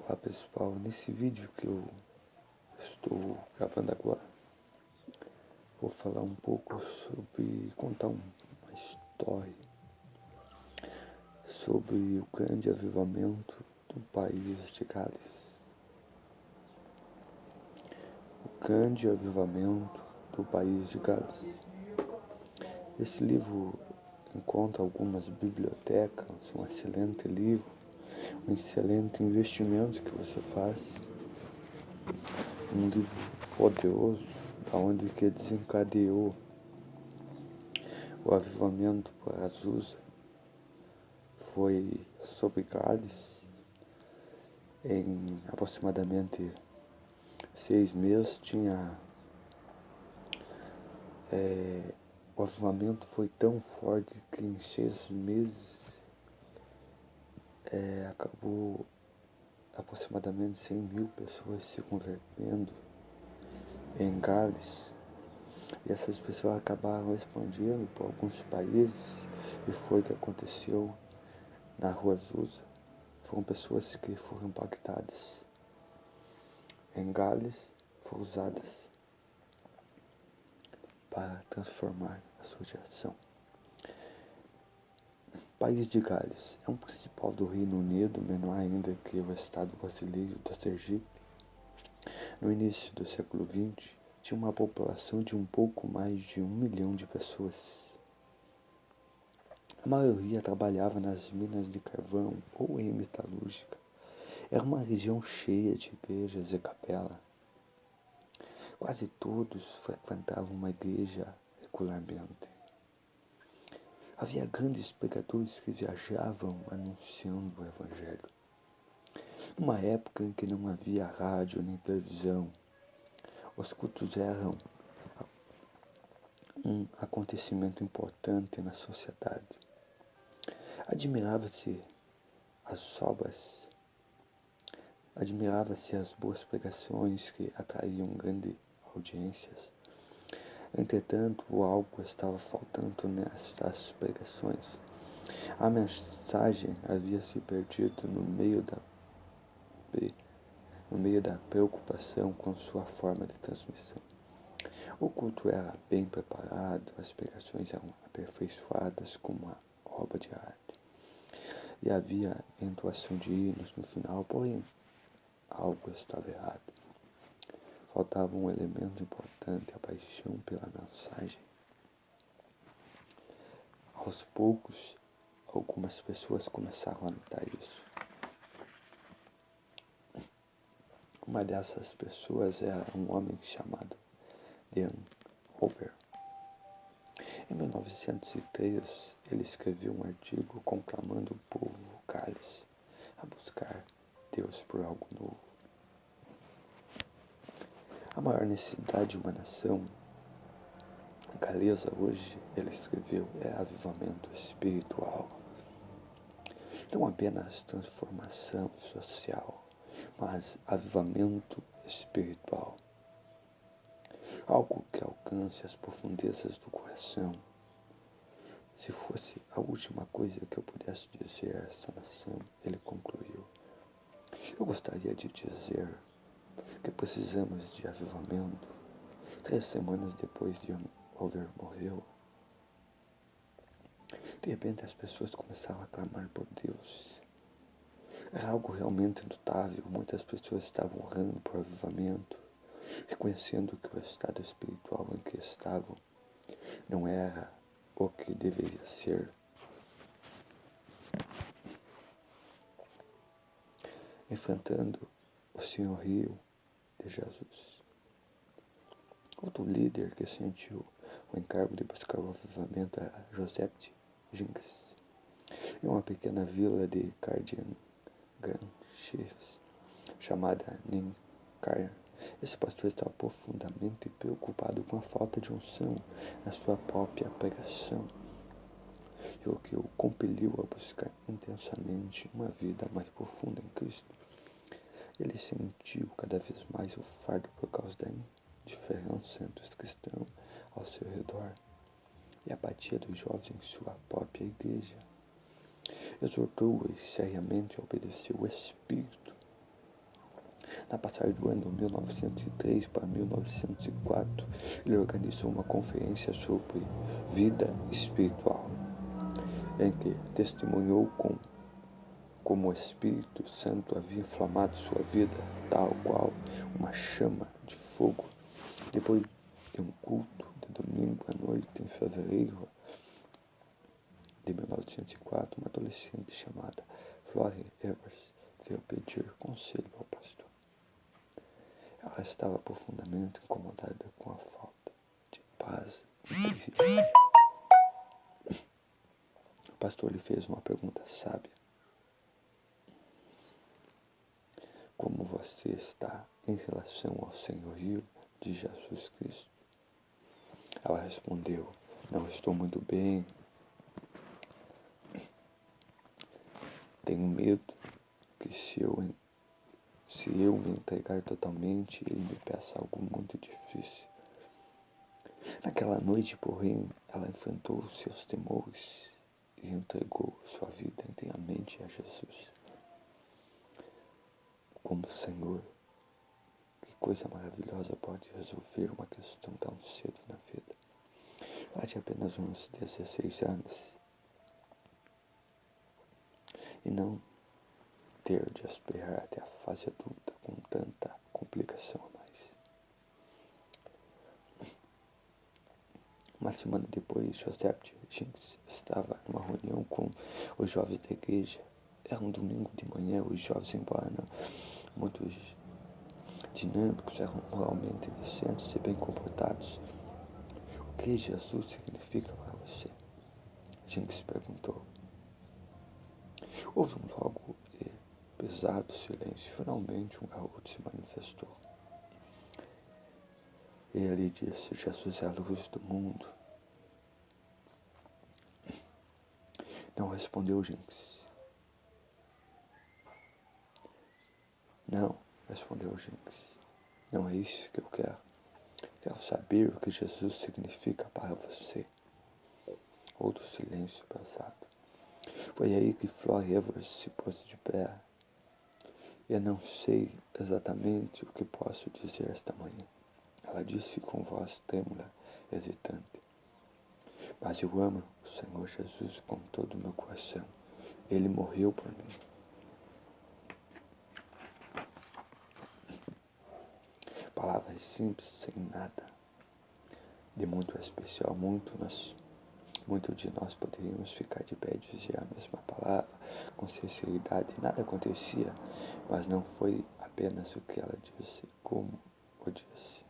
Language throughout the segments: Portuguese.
Olá pessoal, nesse vídeo que eu estou gravando agora, vou falar um pouco contar uma história sobre o grande avivamento do país de Gales. O grande avivamento do país de Gales. Esse livro encontra algumas bibliotecas, um excelente livro, um excelente investimento que você faz. Um livro poderoso, onde que desencadeou o avivamento para Azusa. Foi sobre Gales. Em aproximadamente 6 meses o avivamento foi tão forte que em 6 meses acabou aproximadamente 100.000 pessoas se convertendo em Gales. E essas pessoas acabaram expandindo por alguns países, e foi o que aconteceu na Rua Azusa. Foram pessoas que foram impactadas em Gales, foram usadas para transformar a sua geração. O país de Gales é um principal do Reino Unido, menor ainda que o estado brasileiro do Sergipe. No início do século XX, tinha uma população de um pouco mais de 1 milhão de pessoas. A maioria trabalhava nas minas de carvão ou em metalúrgica. Era uma região cheia de igrejas e capela. Quase todos frequentavam uma igreja regularmente. Havia grandes pregadores que viajavam anunciando o Evangelho. Numa época em que não havia rádio nem televisão, os cultos eram um acontecimento importante na sociedade. Admirava-se as boas pregações que atraíam grandes audiências. Entretanto, algo estava faltando nestas pregações. A mensagem havia se perdido no meio da preocupação com sua forma de transmissão. O culto era bem preparado, as pregações eram aperfeiçoadas como uma obra de arte. E havia entoação de hinos no final, porém, algo estava errado. Faltava um elemento importante, a paixão pela mensagem. Aos poucos, algumas pessoas começaram a notar isso. Uma dessas pessoas era um homem chamado Dan Over. Em 1903, ele escreveu um artigo conclamando o povo Gales a buscar Deus por algo novo. A maior necessidade de uma nação galesa hoje, ele escreveu, é avivamento espiritual. Não apenas transformação social, mas avivamento espiritual. Algo que alcance as profundezas do coração. Se fosse a última coisa que eu pudesse dizer a essa nação, ele concluiu. Eu gostaria de dizer que precisamos de avivamento. 3 semanas depois de Over morreu, de repente as pessoas começaram a clamar por Deus. Era algo realmente notável. Muitas pessoas estavam orando por avivamento, reconhecendo que o estado espiritual em que estavam não era o que deveria ser. Enfrentando o senhorio de Jesus. Outro líder que sentiu o encargo de buscar o avivamento era Joseph Jenkins. Em uma pequena vila de Cardigan, chamada Nincar, esse pastor estava profundamente preocupado com a falta de unção na sua própria pregação, e o que o compeliu a buscar intensamente uma vida mais profunda em Cristo. Ele sentiu cada vez mais o fardo por causa da indiferença entre os cristãos ao seu redor e a apatia dos jovens em sua própria igreja. Exortou-os seriamente a obedecer o Espírito Na passagem do ano 1903 para 1904, ele organizou uma conferência sobre vida espiritual, em que testemunhou como o Espírito Santo havia inflamado sua vida, tal qual uma chama de fogo. Depois de um culto de domingo à noite, em fevereiro de 1904, uma adolescente chamada Flora Evers veio pedir conselho ao pastor. Ela estava profundamente incomodada com a falta de paz interior. O pastor lhe fez uma pergunta sábia: como você está em relação ao senhorio de Jesus Cristo? Ela respondeu: não estou muito bem. Tenho medo que se eu me entregar totalmente, ele me peça algo muito difícil. Naquela noite, porém, ela enfrentou seus temores e entregou sua vida inteiramente a Jesus. Como Senhor, que coisa maravilhosa pode resolver uma questão tão cedo na vida. Ela tinha apenas uns 16 anos e não ter de esperar até a fase adulta com tanta complicação a mais. Uma semana depois, Joseph Jenkins estava numa reunião com os jovens da igreja. Era um domingo de manhã. Os jovens, embora não muito dinâmicos, eram moralmente decentes e bem comportados. O que Jesus significa para você? Jenkins perguntou. Houve um longo e pesado silêncio. Finalmente, um garoto se manifestou. Ele disse: Jesus é a luz do mundo. Não respondeu Jenkins. Não, respondeu Jenkins. Não é isso que eu quero. Quero saber o que Jesus significa para você. Outro silêncio pesado. Foi aí que Flora Evers se pôs de pé. Eu não sei exatamente o que posso dizer esta manhã. Ela disse com voz trêmula, hesitante. Mas eu amo o Senhor Jesus com todo o meu coração. Ele morreu por mim. Palavras simples, sem nada de muito especial. Muito de nós poderíamos ficar de pé e dizer a mesma palavra com sinceridade. Nada acontecia, mas não foi apenas o que ela disse, como o disse.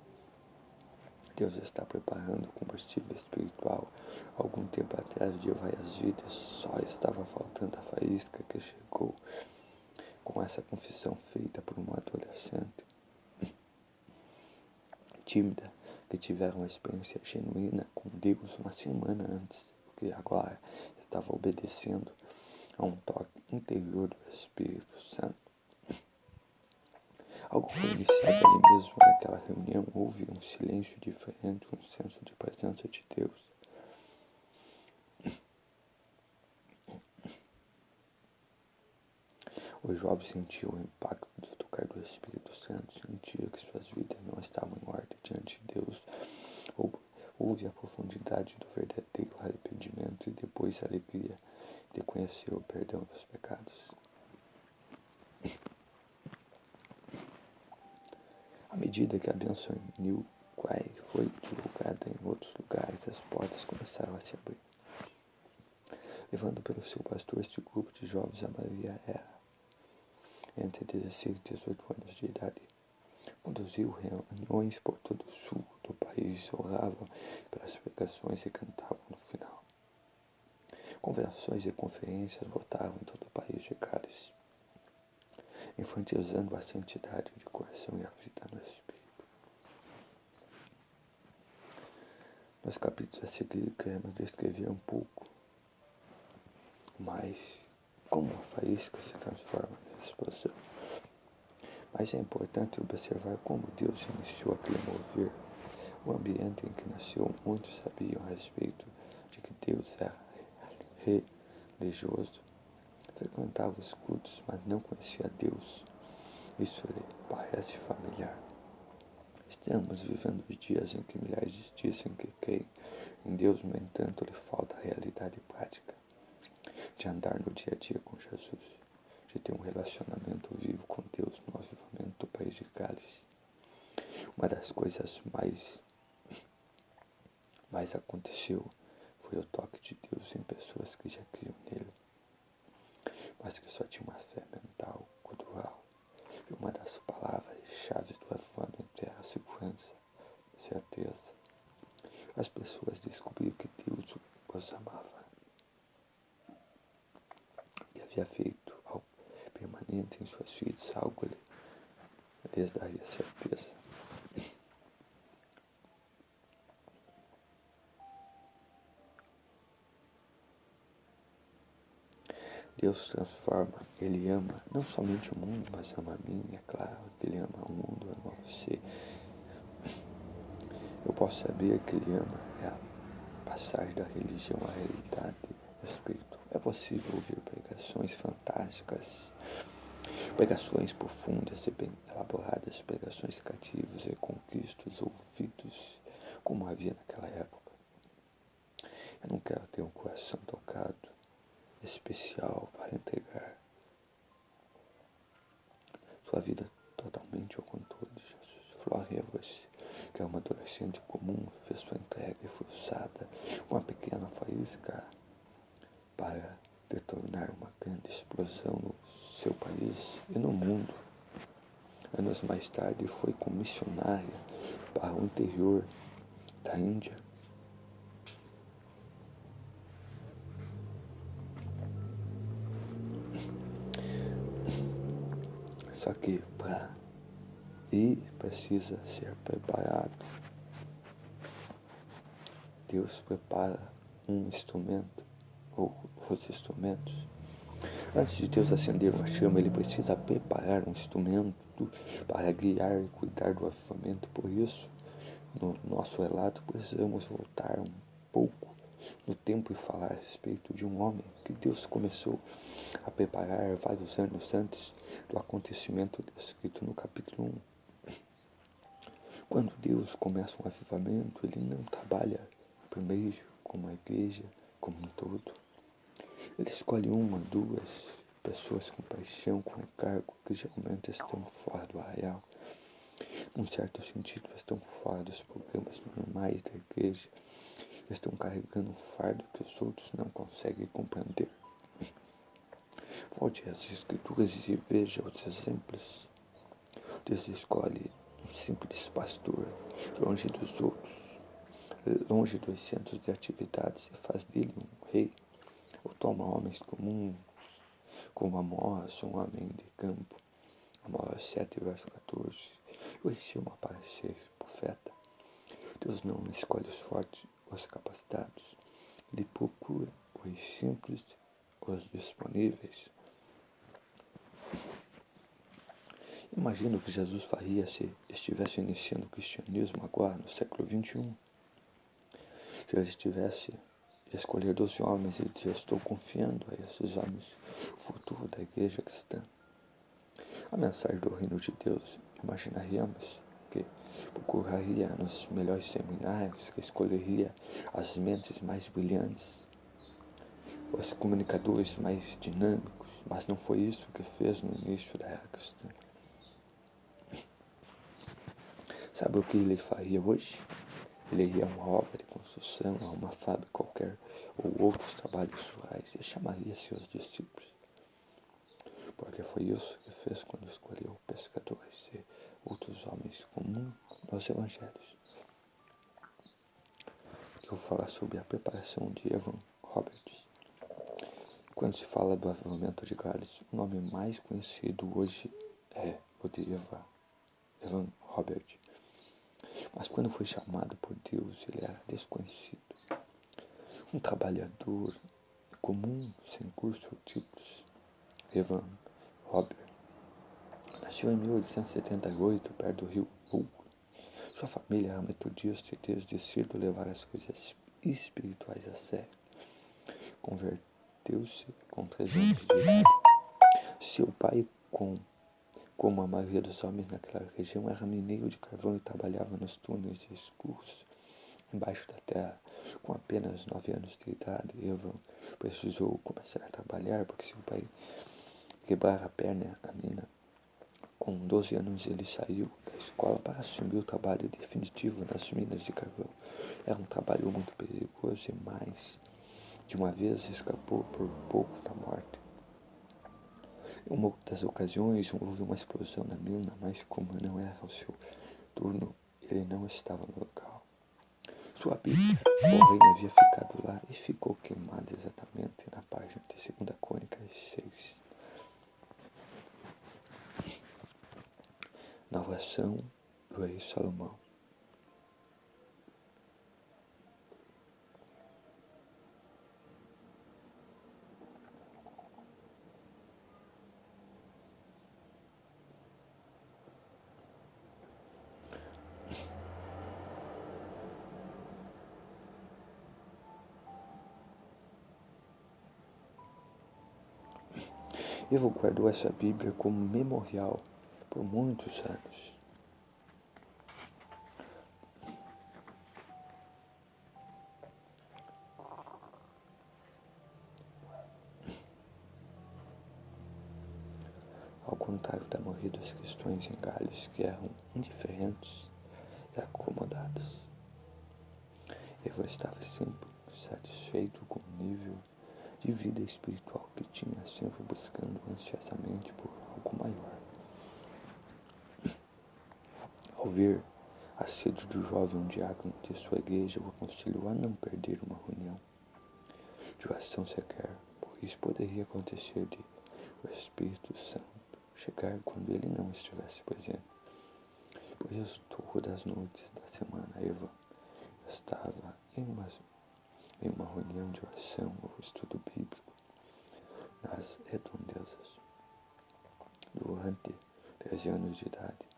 Deus está preparando combustível espiritual. Algum tempo atrás, de várias vidas, só estava faltando a faísca que chegou com essa confissão feita por uma adolescente tímida, que tiveram uma experiência genuína com Deus uma semana antes, que agora estava obedecendo a um toque interior do Espírito Santo. Algo foi iniciado ali mesmo naquela reunião. Houve um silêncio diferente, um senso de presença de Deus. Os jovens sentiam o impacto do tocar do Espírito Santo, sentiam que suas vidas não estavam em ordem diante de Deus. Houve a profundidade do verdadeiro arrependimento e depois a alegria de conhecer o perdão dos pecados. À medida que a bênção em New Quay foi divulgada em outros lugares, as portas começaram a se abrir. Levando pelo seu pastor, este grupo de jovens, a maioria era entre 16 e 18 anos de idade. Conduziu reuniões por todo o sul do país, oravam pelas pregações e cantavam no final. Convenções e conferências voltavam em todo o país de Gales, enfatizando a santidade de coração e a vida no Espírito. Nos capítulos a seguir, queremos descrever um pouco mais como a faísca se transforma em explosão. Mas é importante observar como Deus iniciou aquele mover. O ambiente em que nasceu, muitos sabiam a respeito de que Deus era religioso. Frequentava os cultos, mas não conhecia Deus. Isso lhe parece familiar? Estamos vivendo os dias em que milhares dizem que creem em Deus, no entanto, lhe falta a realidade prática de andar no dia a dia com Jesus, de ter um relacionamento vivo com Deus no avivamento do país de Gales. Uma das coisas mais aconteceu foi o toque de Deus em pessoas que já criam nele, mas que só tinham uma fé mental, cultural. E uma das palavras-chave do avivamento era a segurança, certeza. As pessoas descobriram que Deus os amava e havia feito algo permanente em suas vidas, algo lhes daria certeza. Deus transforma, Ele ama não somente o mundo, mas ama a mim, é claro que Ele ama o mundo, ama você. Eu posso saber que Ele ama, é a passagem da religião à realidade, respeito. É possível ouvir pregações fantásticas, pregações profundas e bem elaboradas, pregações cativas e conquistam os ouvidos, como havia naquela época. Eu não quero ter um coração tocado, especial para entregar sua vida totalmente ao controle de Jesus. Flor Rivers, que é uma adolescente comum, fez sua entrega e foi usada uma pequena faísca para detonar uma grande explosão no seu país e no mundo. Anos mais tarde foi como missionária para o interior da Índia. Só que para ir precisa ser preparado. Deus prepara um instrumento, ou os instrumentos. Antes de Deus acender uma chama, Ele precisa preparar um instrumento para guiar e cuidar do avivamento. Por isso, no nosso relato, precisamos voltar um pouco no tempo e falar a respeito de um homem que Deus começou a preparar vários anos antes do acontecimento descrito no capítulo 1. Quando Deus começa um avivamento, Ele não trabalha primeiro com uma igreja como um todo. Ele escolhe uma, duas pessoas com paixão, com encargo, que geralmente estão fora do arraial. Num certo sentido, estão fora dos programas normais da igreja. Estão carregando um fardo que os outros não conseguem compreender. Volte às escrituras e veja os exemplos. Deus escolhe um simples pastor, longe dos outros, longe dos centros de atividades, e faz dele um rei. Ou toma homens comuns, como Amós, um homem de campo. Amós 7, verso 14. O chama para ser profeta. Deus não escolhe os fortes, os capacitados. Ele procura os simples, os disponíveis. Imagina o que Jesus faria se estivesse iniciando o cristianismo agora, no século XXI. Se ele estivesse a escolher 12 homens e dizer: estou confiando a esses homens o futuro da igreja cristã. A mensagem do reino de Deus, imaginaríamos que procuraria nos melhores seminários, que escolheria as mentes mais brilhantes, os comunicadores mais dinâmicos, mas não foi isso que fez no início da era cristã. Sabe o que ele faria hoje? Ele iria a uma obra de construção, a uma fábrica qualquer, ou outros trabalhos rurais, e chamaria seus discípulos. Porque foi isso que fez quando escolheu pescadores e outros homens comuns nos evangelhos. Eu vou falar sobre a preparação de Evan Roberts. Quando se fala do avivamento de Gales, o nome mais conhecido hoje é o de Evan Roberts. Mas quando foi chamado por Deus, ele era desconhecido. Um trabalhador comum, sem curso ou títulos. Evan Roberts nasceu em 1878, perto do rio Hugo. Sua família era metodista e desde cedo levar as coisas espirituais a sério. Converteu-se com 13 anos de idade. Seu pai, com Como a maioria dos homens naquela região era mineiro de carvão e trabalhava nos túneis escuros embaixo da terra, com apenas 9 anos de idade, Evan precisou começar a trabalhar porque seu pai quebrara a perna à mina. Com 12 anos ele saiu da escola para assumir o trabalho definitivo nas minas de carvão. Era um trabalho muito perigoso e mais de uma vez escapou por pouco da morte. Em uma das ocasiões houve uma explosão na mina, mas como não era o seu turno, ele não estava no local. Sua Bíblia, porém, havia ficado lá e ficou queimada exatamente na página de 2 Crônicas 6. Na oração do rei Salomão. Evo guardou essa Bíblia como memorial por muitos anos. Ao contrário da maioria das questões em Gales, que eram indiferentes e acomodadas, Evo estava sempre satisfeito com o nível de vida espiritual que tinha, sempre buscando ansiosamente por algo maior. Ao ver a sede do jovem diácono de sua igreja, o aconselhou a não perder uma reunião de oração sequer, pois poderia acontecer de o Espírito Santo chegar quando ele não estivesse presente. Por isso, todas as noites da semana, Eva estava em uma reunião de oração ou estudo bíblico nas redondezas. Durante 13 anos de idade,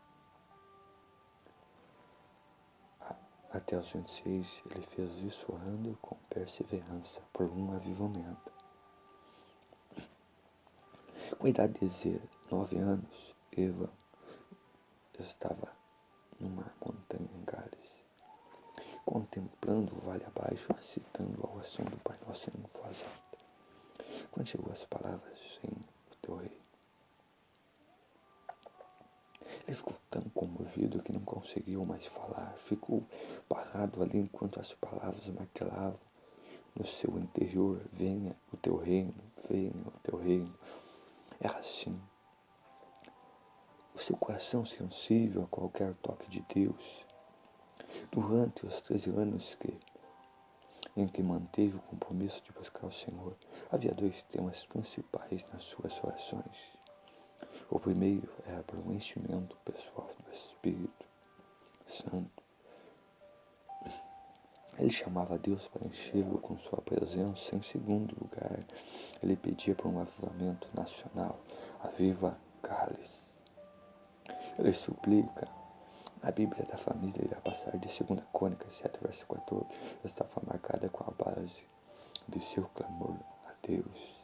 até os 26, ele fez isso orando com perseverança por um avivamento. Com a idade de 19 anos, Eva estava numa montanha em Gales, contemplando o vale abaixo, recitando a oração do Pai Nosso em voz alta. Quando chegou as palavras em o teu rei, ele ficou tão comovido que não conseguiu mais falar. Ficou parado ali enquanto as palavras martelavam no seu interior: venha o teu reino, venha o teu reino. Era assim. O seu coração sensível a qualquer toque de Deus. Durante os 13 anos em que manteve o compromisso de buscar o Senhor, havia 2 temas principais nas suas orações. O primeiro era para o enchimento pessoal do Espírito Santo. Ele chamava Deus para enchê-lo com sua presença. Em segundo lugar, ele pedia por um avivamento nacional. Aviva Gales. Ele suplica. A Bíblia da família irá passar de 2 Crônicas 7, verso 14. Estava marcada com a base de seu clamor a Deus.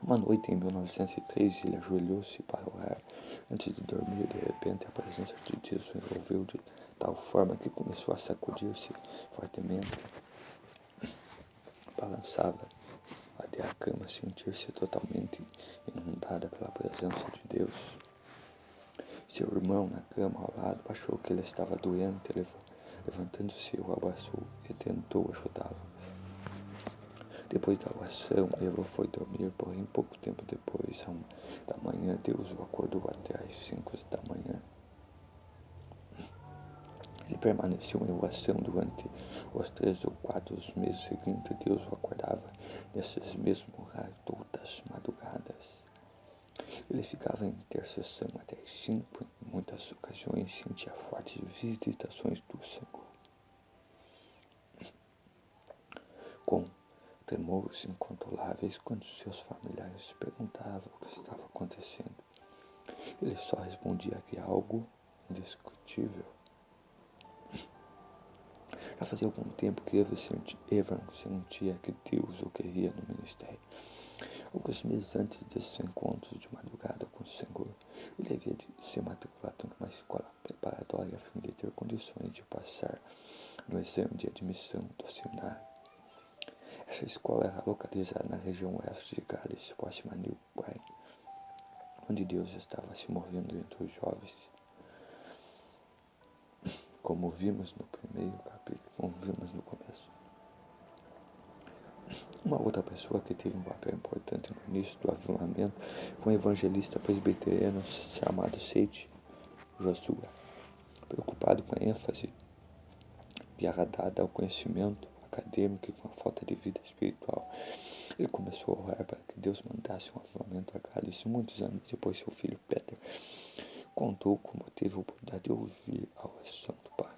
Uma noite em 1903, ele ajoelhou-se para orar. Antes de dormir, de repente, a presença de Deus o envolveu de tal forma que começou a sacudir-se fortemente. Balançava até a cama, sentir-se totalmente inundada pela presença de Deus. Seu irmão, na cama ao lado, achou que ele estava doente. Levantando-se, o abraçou e tentou ajudá-lo. Depois da oração, Eva foi dormir, porém pouco tempo depois, à 1 da manhã, Deus o acordou até às 5 da manhã. Ele permaneceu em oração durante os 3 ou 4 meses seguintes. Deus o acordava nesses mesmos horários todas as madrugadas. Ele ficava em intercessão até às 5, em muitas ocasiões sentia fortes visitações do Senhor. Com tremores incontroláveis, quando seus familiares perguntavam o que estava acontecendo, ele só respondia que algo indiscutível. Já fazia algum tempo que Evan sentia que Deus o queria no ministério. Alguns meses antes desses encontros de madrugada com o Senhor, ele havia de se matricular numa escola preparatória a fim de ter condições de passar no exame de admissão do seminário. Essa escola era localizada na região oeste de Gales, próxima a New Quay, onde Deus estava se movendo entre os jovens. Como vimos no primeiro capítulo, como vimos no começo. Uma outra pessoa que teve um papel importante no início do avivamento foi um evangelista presbiteriano chamado Sage Joshua. Preocupado com a ênfase que era dada ao conhecimento acadêmico e com a falta de vida espiritual, ele começou a orar para que Deus mandasse um avivamento a Gales. Muitos anos depois, seu filho Peter contou como teve a oportunidade de ouvir a oração do pai.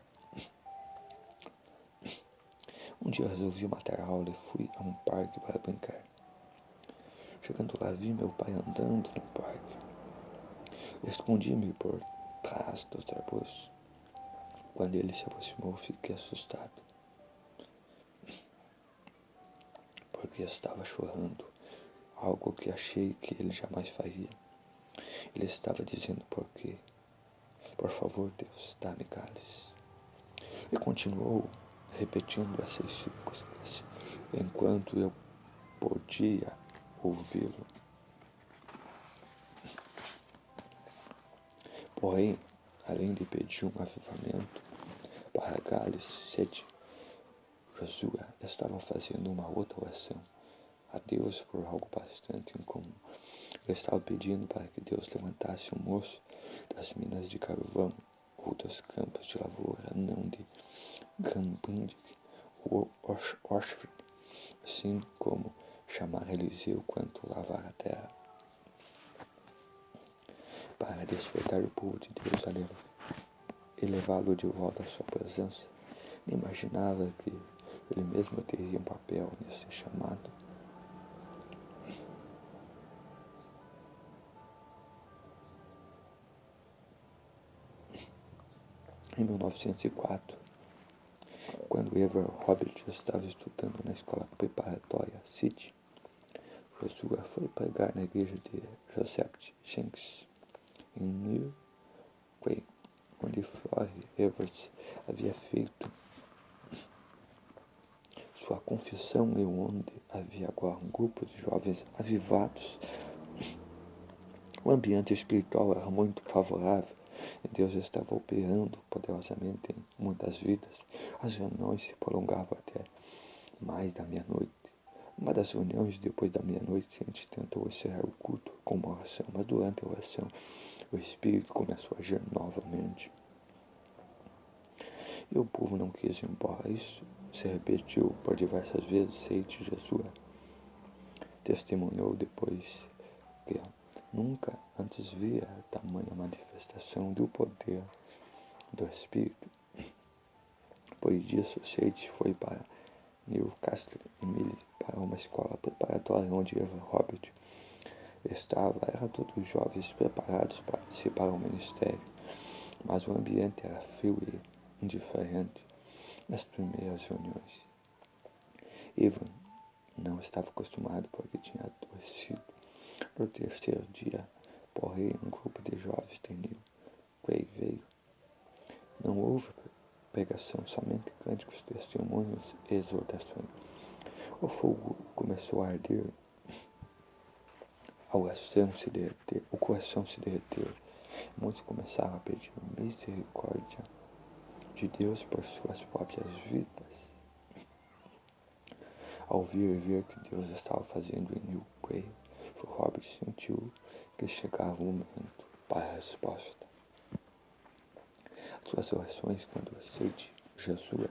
Um dia eu resolvi matar a aula e fui a um parque para brincar. Chegando lá, vi meu pai andando no parque. Escondi-me por trás dos arbustos. Quando ele se aproximou, fiquei assustado, porque estava chorando, algo que achei que ele jamais faria. Ele estava dizendo por favor, Deus, dá-me cálice. E continuou repetindo essas súplicas, enquanto eu podia ouvi-lo. Porém, além de pedir um avivamento para Gales, Sede Joshua estavam fazendo uma outra oração a Deus por algo bastante incomum. Ele estava pedindo para que Deus levantasse um moço das minas de carvão ou dos campos de lavoura, não de Gambindig ou Oshford, assim como chamar Eliseu quanto lavar a terra. Para despertar o povo de Deus e levá-lo de volta à sua presença, nem imaginava que ele mesmo teria um papel nesse chamado. Em 1904, quando Eva Robert estava estudando na escola preparatória City, Joshua foi pregar na igreja de Joseph Jenks, em New Quay, onde Flore Evers havia feito sua confissão e onde havia agora um grupo de jovens avivados. O ambiente espiritual era muito favorável e Deus estava operando poderosamente em muitas vidas. As reuniões se prolongavam até mais da meia-noite. Uma das reuniões, depois da meia-noite, a gente tentou encerrar o culto com uma oração, mas durante a oração o Espírito começou a agir novamente. E o povo não quis ir embora. Isso se repetiu por diversas vezes. Sage Joshua testemunhou depois que nunca antes via tamanha manifestação do poder do Espírito. Depois disso, Sage foi para Newcastle Emily, para uma escola preparatória onde Eva Robert estava. Eram todos jovens preparados para o ministério, mas o ambiente era frio e indiferente nas primeiras reuniões. Evan não estava acostumado porque tinha adoecido. No terceiro dia, porém, um grupo de jovens de New Quay veio. Não houve pregação, somente cânticos, testemunhos e exortações. O fogo começou a arder, o coração se derreteu. Muitos começaram a pedir misericórdia de Deus por suas próprias vidas. Ao ouvir e ver que Deus estava fazendo em New Quay, Robert sentiu que chegava o momento para a resposta. Suas orações, quando Sage Joshua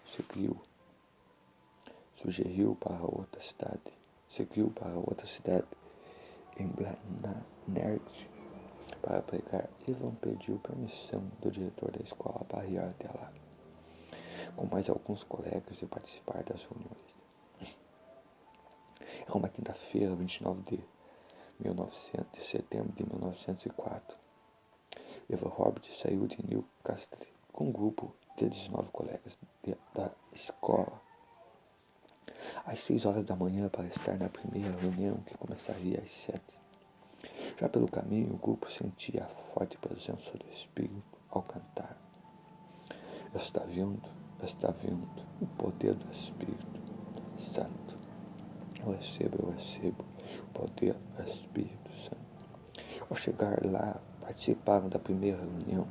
seguiu para outra cidade, em Blacknerd, para pregar. Evan pediu permissão do diretor da escola para ir até lá, com mais alguns colegas e participar das reuniões. Era uma quinta-feira, 29 de setembro de 1904. Eva Robert saiu de Newcastle com um grupo de 19 colegas da escola às 6 horas da manhã para estar na primeira reunião que começaria às 7. Já pelo caminho, o grupo sentia a forte presença do Espírito ao cantar. Está vindo o poder do Espírito Santo. Eu recebo o poder do Espírito Santo. Ao chegar lá, participaram da primeira reunião.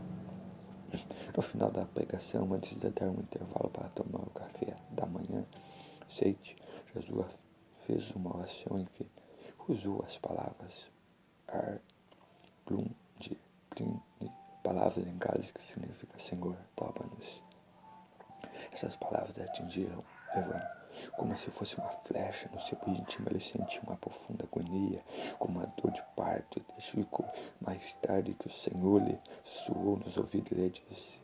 No final da pregação, antes de dar um intervalo para tomar o café da manhã, Jesus fez uma oração em que usou as palavras ar, glum, de, plin, palavras em gales que significa Senhor, topa-nos. Essas palavras atingiram Evan como se fosse uma flecha no seu íntimo. Ele sentiu uma profunda agonia, como uma dor de parto. E testificou mais tarde que o Senhor lhe sussurrou nos ouvidos e lhe disse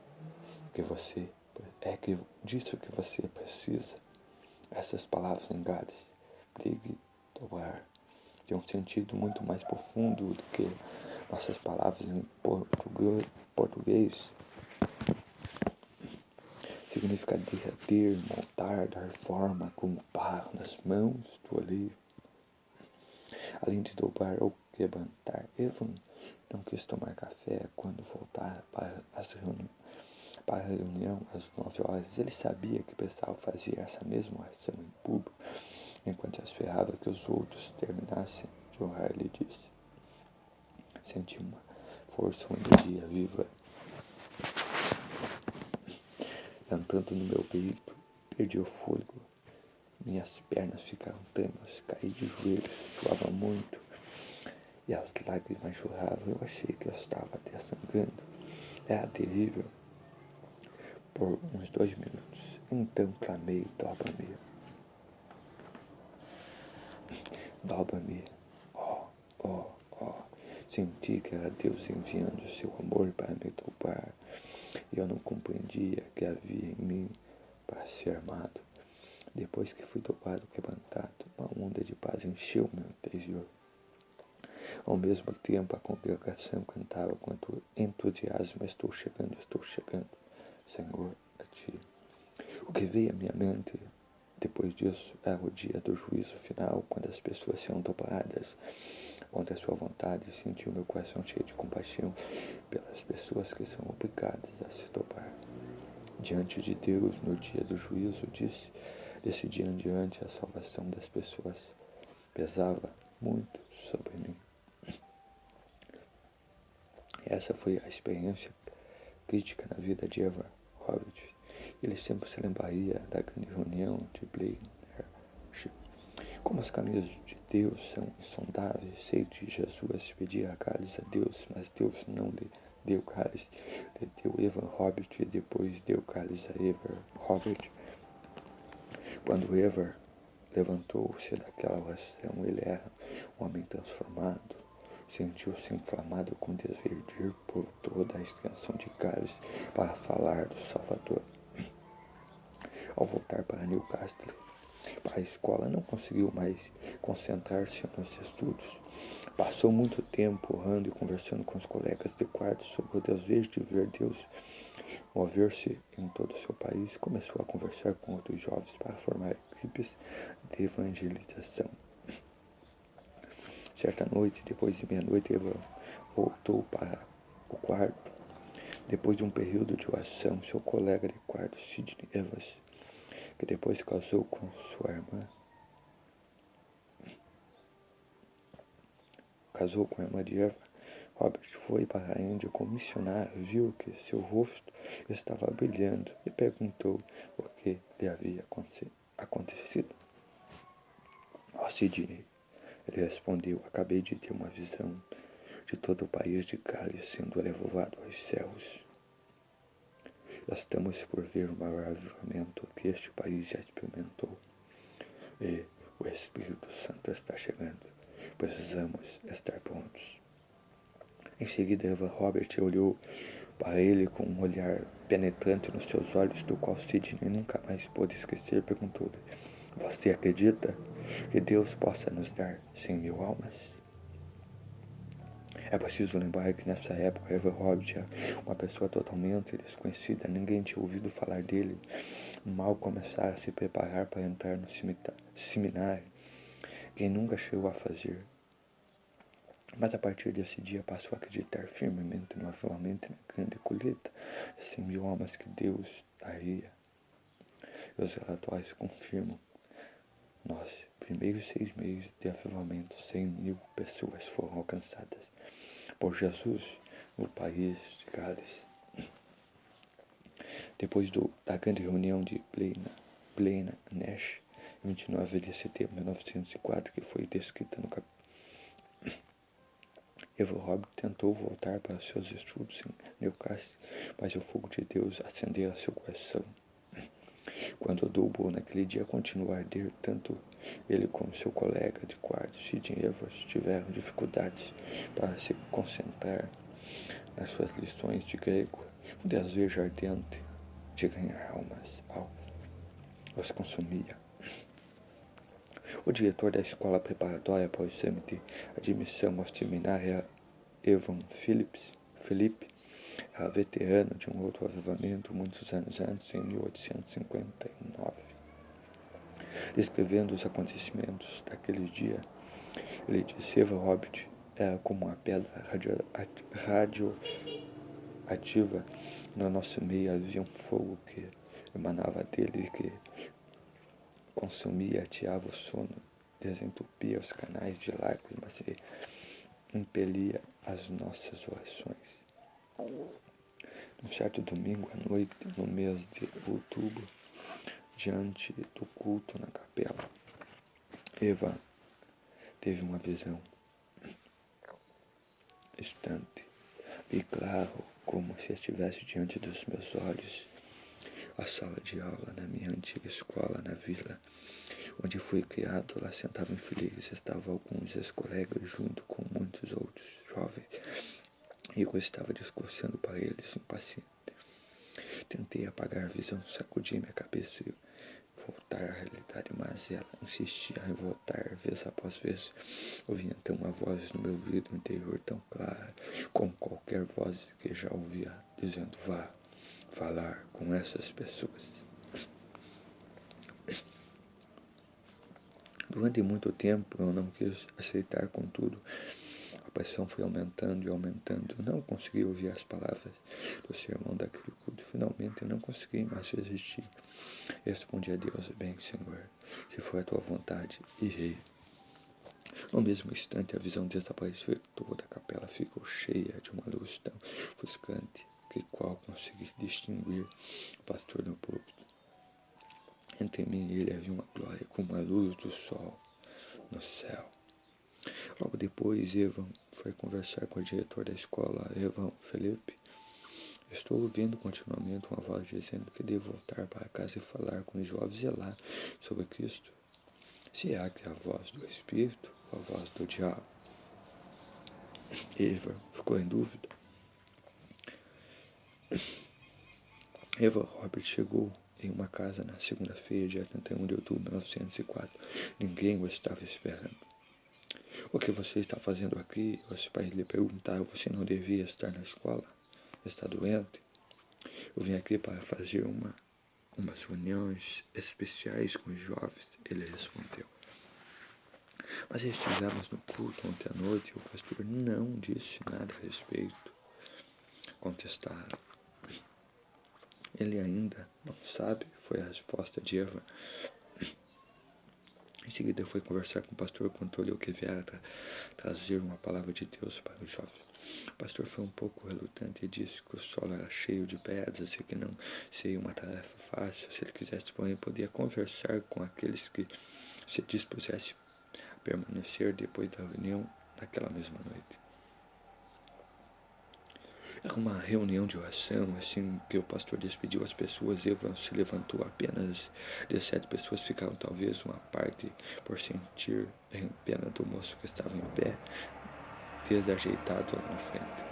disso que você precisa. Essas palavras em gales, brigue, tobar, têm um sentido muito mais profundo do que nossas palavras em português. Significa derreter, montar, dar forma como barro nas mãos do oleiro. Além de dobrar ou quebrantar, Evan não quis tomar café quando voltar para a reunião às 9 horas. Ele sabia que precisava fazer essa mesma ação em público. Enquanto esperava que os outros terminassem de orar, ele disse: senti uma força, uma energia viva entrando no meu peito. Perdi o fôlego, minhas pernas ficaram trêmulas, caí de joelhos, suava muito e as lágrimas jorravam. Eu achei que eu estava até sangrando. Era terrível por uns 2 minutos. Então clamei: dobra-me, dobra-me, ó, ó, ó. Senti que era Deus enviando o seu amor para me dobrar. E eu não compreendia que havia em mim para ser amado. Depois que fui dobrado, quebrantado, uma onda de paz encheu meu interior. Ao mesmo tempo, a congregação cantava com entusiasmo: estou chegando, Senhor, a Ti. O que veio à minha mente depois disso era o dia do juízo final, quando as pessoas serão dobradas contra a sua vontade. Senti o meu coração cheio de compaixão pelas pessoas que são obrigadas a se dobrar diante de Deus no dia do juízo. Desse dia em diante, a salvação das pessoas pesava muito sobre mim. Essa foi a experiência crítica na vida de Evan Roberts. Ele sempre se lembraria da grande reunião de Blair. Como os caminhos de Deus são insondáveis, sei de Jesus pedir a cálice a Deus, mas Deus não lhe deu cálice, lhe deu Evan Robert e depois deu cálice a Evan Robert. Quando Evan levantou-se daquela oração, ele era um homem transformado. Sentiu-se inflamado com desejo de ir por toda a extensão de cálice para falar do Salvador. Ao voltar para Newcastle, para a escola, não conseguiu mais concentrar-se nos estudos. Passou muito tempo orando e conversando com os colegas de quarto sobre o desejo de ver Deus mover-se em todo o seu país. Começou a conversar com outros jovens para formar equipes de evangelização. Certa noite, depois de meia-noite, Eva voltou para o quarto. Depois de um período de oração, seu colega de quarto, Sidney Evans, que depois casou com sua irmã, a irmã de Eva, Robert foi para a Índia como missionário, viu que seu rosto estava brilhando e perguntou o que lhe havia acontecido. Sidney, ele respondeu: acabei de ter uma visão de todo o país de Gales sendo elevado aos céus. Estamos por ver o maior avivamento que este país já experimentou. E o Espírito Santo está chegando. Precisamos estar prontos. Em seguida, Eva Robert olhou para ele com um olhar penetrante nos seus olhos, do qual Sidney nunca mais pôde esquecer. Perguntou-lhe: você acredita que Deus possa nos dar 100.000 almas? É preciso lembrar que nessa época Eva Robert era uma pessoa totalmente desconhecida. Ninguém tinha ouvido falar dele. Mal começara a se preparar para entrar no seminário. Quem nunca chegou a fazer Mas a partir desse dia passou a acreditar firmemente no avivamento e na grande colheita de 100.000 almas que Deus daria. E os relatórios confirmam. Nos primeiros 6 meses de avivamento, 100.000 pessoas foram alcançadas por Jesus no país de Gales. Depois da grande reunião de Blaine Nash, em 29 de setembro de 1904, que foi descrita no capítulo, Evan Roberts tentou voltar para seus estudos em Newcastle, mas o fogo de Deus acendeu seu coração. Quando Double naquele dia continuou a arder, tanto ele como seu colega de quarto, Sidney Evans, tiveram dificuldades para se concentrar nas suas lições de grego. O desejo ardente de ganhar almas os consumia. O diretor da escola preparatória para o exame de admissão ao seminário, Evan Philippe, era veterano de um outro avivamento muitos anos antes, em 1859. Descrevendo os acontecimentos daquele dia, ele disse: Evan Roberts era como uma pedra radioativa. No nosso meio havia um fogo que emanava dele e que consumia, ateava o sono, desentupia os canais de lágrimas e impelia as nossas orações. Um certo domingo à noite, no mês de outubro, diante do culto na capela, Eva teve uma visão instante e claro, como se estivesse diante dos meus olhos, a sala de aula na minha antiga escola na vila, onde fui criado. Lá sentava em fileiras, estavam alguns ex-colegas junto com muitos outros jovens, e eu estava discursando para eles, impaciente. Tentei apagar a visão, sacudi minha cabeça e voltar à realidade, mas ela insistia em voltar vez após vez. Ouvi então uma voz no meu ouvido interior tão clara como qualquer voz que já ouvia, dizendo: vá falar com essas pessoas. Durante muito tempo eu não quis aceitar, contudo, a pressão foi aumentando e aumentando. Eu não consegui ouvir as palavras do sermão daquele culto. Finalmente eu não consegui mais resistir. Respondi a Deus: bem, Senhor, se for a tua vontade, irei. No mesmo instante a visão desapareceu e toda a capela ficou cheia de uma luz tão ofuscante que qual consegui distinguir o pastor no púlpito. Entre mim e ele havia uma glória como a luz do sol no céu. Logo depois, Evan foi conversar com o diretor da escola, Evan Philippe. Estou ouvindo continuamente uma voz dizendo que devo voltar para casa e falar com os jovens e lá sobre Cristo. Se é a voz do Espírito ou a voz do diabo? Evan ficou em dúvida. Evan Robert chegou em uma casa na segunda-feira, dia 31 de outubro de 1904. Ninguém o estava esperando. O que você está fazendo aqui? Os pais lhe perguntaram. Você não devia estar na escola? Está doente? Eu vim aqui para fazer umas reuniões especiais com os jovens. Ele respondeu. Mas estivemos no culto ontem à noite e o pastor não disse nada a respeito. Contestaram. Ele ainda não sabe, foi a resposta de Eva. Em seguida foi conversar com o pastor, contou-lhe o que viera trazer uma palavra de Deus para o jovem. O pastor foi um pouco relutante e disse que o solo era cheio de pedras e que não seria uma tarefa fácil. Se ele quisesse, porém, podia conversar com aqueles que se dispusessem a permanecer depois da reunião naquela mesma noite. Era uma reunião de oração. Assim que o pastor despediu as pessoas, Evan se levantou. Apenas 17 pessoas ficaram, talvez uma parte por sentir pena do moço que estava em pé, desajeitado lá na frente.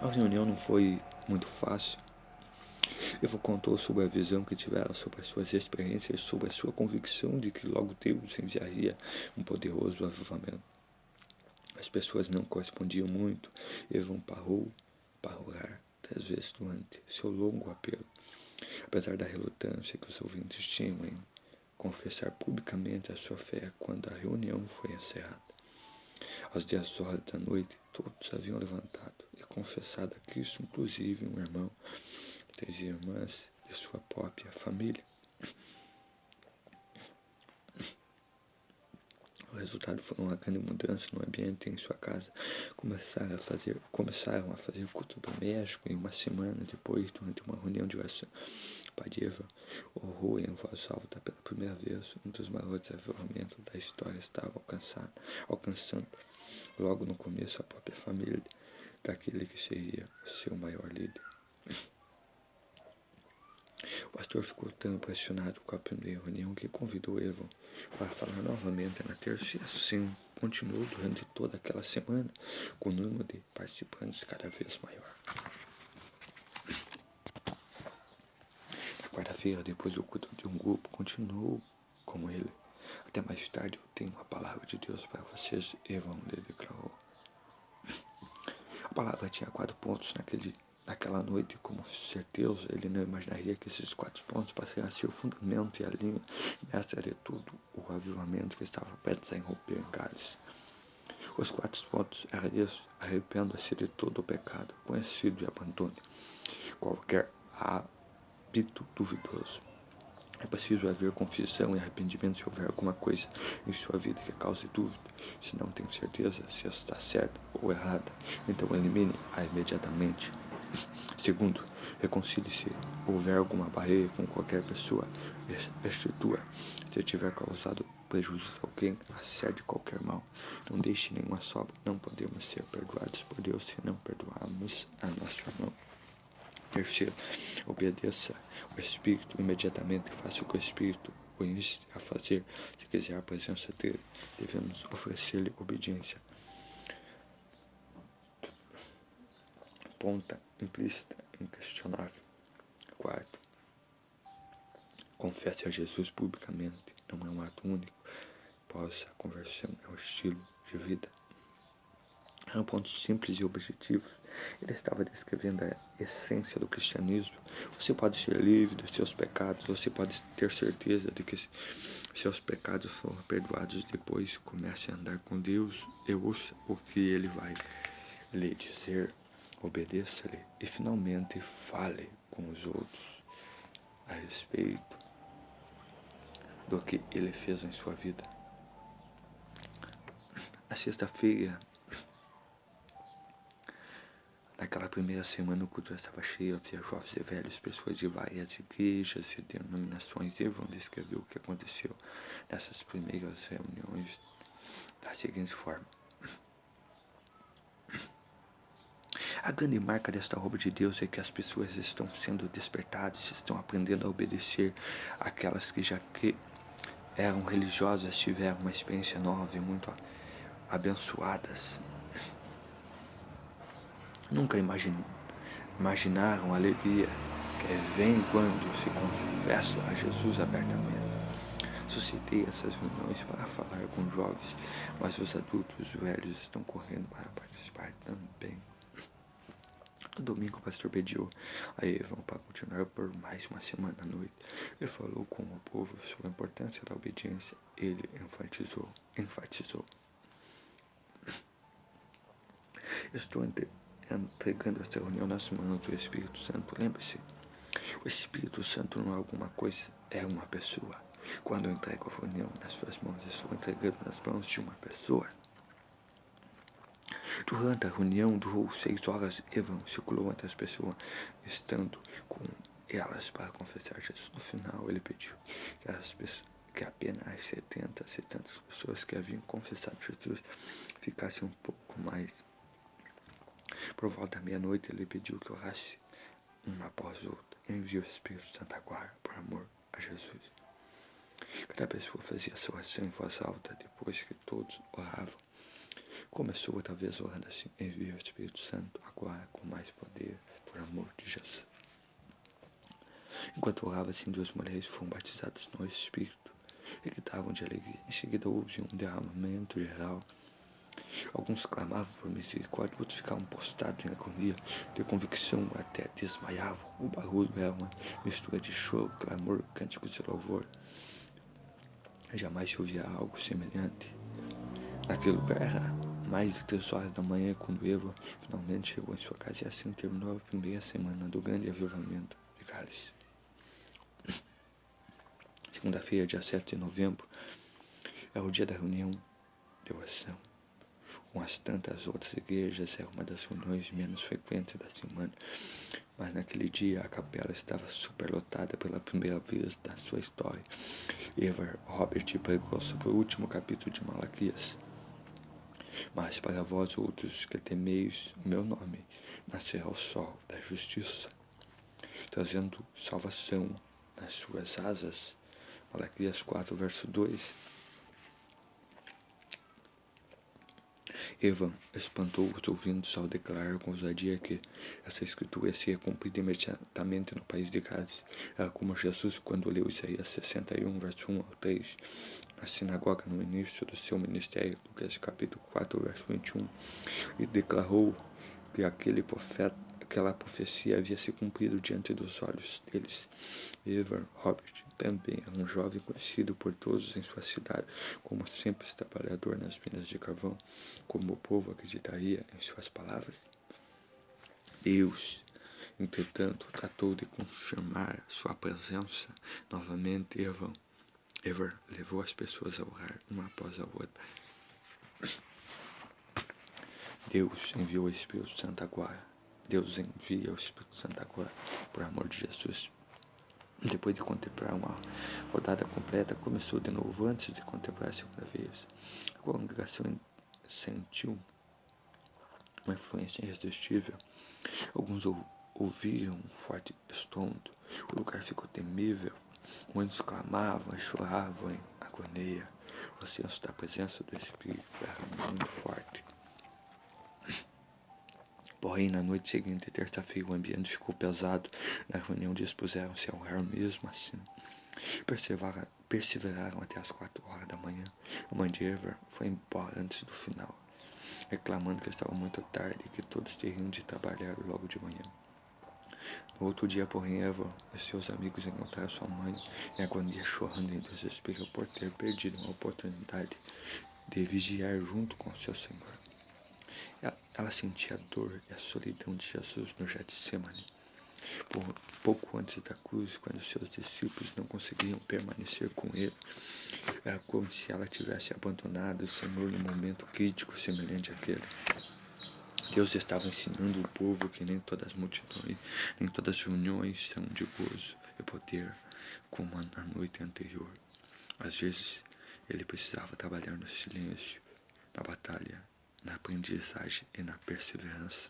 A reunião não foi muito fácil. Evan contou sobre a visão que tivera, sobre as suas experiências, sobre a sua convicção de que logo Deus enviaria um poderoso avivamento. As pessoas não correspondiam muito. Evan parou para orar 3 vezes durante seu longo apelo. Apesar da relutância que os ouvintes tinham em confessar publicamente a sua fé quando a reunião foi encerrada. Às 10 horas da noite, todos haviam levantado e confessado a Cristo, inclusive um irmão, 3 irmãs de sua própria família. O resultado foi uma grande mudança no ambiente em sua casa. Começaram a fazer culto doméstico e uma semana depois, durante uma reunião de oração, Padeva orou em voz alta pela primeira vez. Um dos maiores avivamentos da história estava alcançando logo no começo a própria família daquele que seria o seu maior líder. O pastor ficou tão impressionado com a primeira reunião que convidou Evan para falar novamente na terça, e assim continuou durante toda aquela semana, com o número de participantes cada vez maior. Na quarta-feira, depois do culto de um grupo, continuou como ele. Até mais tarde, eu tenho uma palavra de Deus para vocês, Evan lhe declarou. A palavra tinha 4 pontos naquela noite, com certeza ele não imaginaria que esses 4 pontos passariam a ser o fundamento e a linha mestra de tudo o avivamento que estava prestes a irromper em Gales. Os 4 pontos eram esses: arrependa-se de todo o pecado conhecido e abandone qualquer hábito duvidoso. É preciso haver confissão e arrependimento se houver alguma coisa em sua vida que cause dúvida, se não tem certeza se está certa ou errada, então elimine-a imediatamente. Segundo, reconcilie-se. Houver alguma barreira com qualquer pessoa, restitua. Se tiver causado prejuízo a alguém, acerte qualquer mal. Não deixe nenhuma sobra. Não podemos ser perdoados por Deus se não perdoarmos a nosso irmão. Terceiro, obedeça o Espírito imediatamente. Faça o que o Espírito o inste a fazer. Se quiser a presença dele, devemos oferecer-lhe obediência. Ponta implícita, inquestionável. Quarto, confesse a Jesus publicamente. Não é um ato único, pois a conversão é um estilo de vida. Eram pontos simples e objetivos. Ele estava descrevendo a essência do cristianismo. Você pode ser livre dos seus pecados, você pode ter certeza de que seus pecados foram perdoados. Depois comece a andar com Deus e ouça o que Ele vai lhe dizer. Obedeça-lhe e finalmente fale com os outros a respeito do que Ele fez em sua vida. Na sexta-feira, naquela primeira semana, o culto estava cheio, havia jovens e velhos, pessoas de várias igrejas e denominações. Evan descreveu o que aconteceu nessas primeiras reuniões da seguinte forma: a grande marca desta obra de Deus é que as pessoas estão sendo despertadas, estão aprendendo a obedecer. Aquelas que já eram religiosas tiveram uma experiência nova e muito abençoadas. Nunca imaginaram a alegria que vem quando se confessa a Jesus abertamente. Suscitei essas reuniões para falar com jovens, mas os adultos e os velhos estão correndo para participar também. No domingo, o pastor pediu a Evan para continuar por mais uma semana à noite. Ele falou com o povo sobre a importância da obediência. Ele enfatizou. Estou entregando esta reunião nas mãos do Espírito Santo. Lembre-se, o Espírito Santo não é alguma coisa, é uma pessoa. Quando eu entrego a reunião nas suas mãos, estou entregando nas mãos de uma pessoa. Durante a reunião, durou 6 horas. Evan circulou entre as pessoas, estando com elas para confessar Jesus. No final, ele pediu que apenas 70 pessoas que haviam confessado Jesus ficassem um pouco mais. Por volta da meia-noite, ele pediu que orasse uma após outra. Enviou o Espírito Santo agora, por amor a Jesus. Cada pessoa fazia sua oração em voz alta depois que todos oravam. Começou outra vez orando assim: envia o Espírito Santo agora com mais poder, por amor de Jesus. Enquanto orava assim, 2 mulheres foram batizadas no Espírito e gritavam de alegria. Em seguida houve um derramamento geral. Alguns clamavam por misericórdia, outros ficavam postrados em agonia, de convicção até desmaiavam. O barulho era uma mistura de choro, clamor, cânticos de louvor. Jamais se ouvia algo semelhante. Naquele lugar era mais de 3 horas da manhã, quando Eva finalmente chegou em sua casa, e assim terminou a primeira semana do grande avivamento de Gales. Segunda-feira, dia 7 de novembro, é o dia da reunião de oração. Com as tantas outras igrejas, era uma das reuniões menos frequentes da semana, mas naquele dia a capela estava superlotada pela primeira vez da sua história. Eva Robert pregou sobre o último capítulo de Malaquias. Mas para vós outros que temeis o meu nome, nascerá o sol da justiça, trazendo salvação nas suas asas. Malaquias 4, verso 2. Eva espantou os ouvintes ao declarar com ousadia que essa escritura seria cumprida imediatamente no país de Gades. Era como Jesus quando leu Isaías 61, verso 1 ao 3, na sinagoga no início do seu ministério, Lucas capítulo 4, verso 21, e declarou que aquela profecia havia se cumprido diante dos olhos deles. Eva Robert também era um jovem conhecido por todos em sua cidade como simples trabalhador nas minas de carvão. Como o povo acreditaria em suas palavras? Deus, entretanto, tratou de confirmar sua presença novamente. Eva levou as pessoas a orar uma após a outra. Deus enviou o Espírito Santo agora. Deus envia o Espírito Santo agora, por amor de Jesus. Depois de contemplar uma rodada completa, começou de novo antes de contemplar a segunda vez. A congregação sentiu uma influência irresistível. Alguns ouviam um forte estrondo. O lugar ficou temível. Muitos clamavam e choravam em agonia. O senso da presença do Espírito era muito forte. Porém, na noite seguinte, terça-feira, o ambiente ficou pesado. Na reunião dispuseram-se a orar mesmo assim. Perseveraram até as 4 horas da manhã. A mãe de Eva foi embora antes do final, reclamando que estava muito tarde e que todos teriam de trabalhar logo de manhã. No outro dia, porém, Eva e seus amigos encontraram sua mãe em agonia, chorando em desespero por ter perdido a oportunidade de vigiar junto com seu Senhor. Ela sentia a dor e a solidão de Jesus no Getsemane. Pouco antes da cruz, quando seus discípulos não conseguiam permanecer com ele, era como se ela tivesse abandonado o Senhor num momento crítico semelhante àquele. Deus estava ensinando o povo que nem todas as multidões, nem todas as reuniões são de gozo e poder, como na noite anterior. Às vezes, ele precisava trabalhar no silêncio, na batalha, na aprendizagem e na perseverança.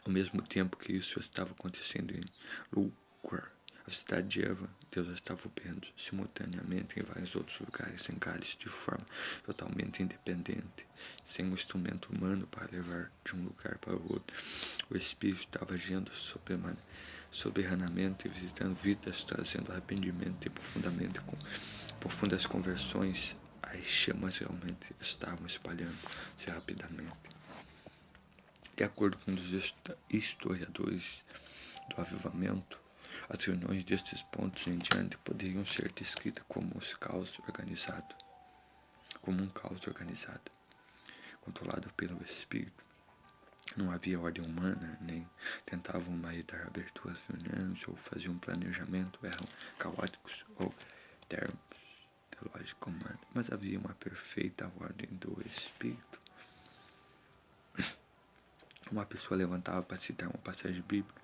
Ao mesmo tempo que isso estava acontecendo em Lucra, a cidade de Eva, Deus estava operando simultaneamente em vários outros lugares em Gales de forma totalmente independente, sem um instrumento humano para levar de um lugar para o outro. O Espírito estava agindo soberanamente, visitando vidas, trazendo arrependimento e profundas conversões. As chamas realmente estavam espalhando-se rapidamente. De acordo com os historiadores do avivamento, as reuniões destes pontos em diante poderiam ser descritas como um caos organizado, controlado pelo Espírito. Não havia ordem humana, nem tentavam dar abertura às reuniões ou faziam um planejamento, eram caóticos ou termos de lógica humana, mas havia uma perfeita ordem do Espírito. Uma pessoa levantava para citar uma passagem bíblica,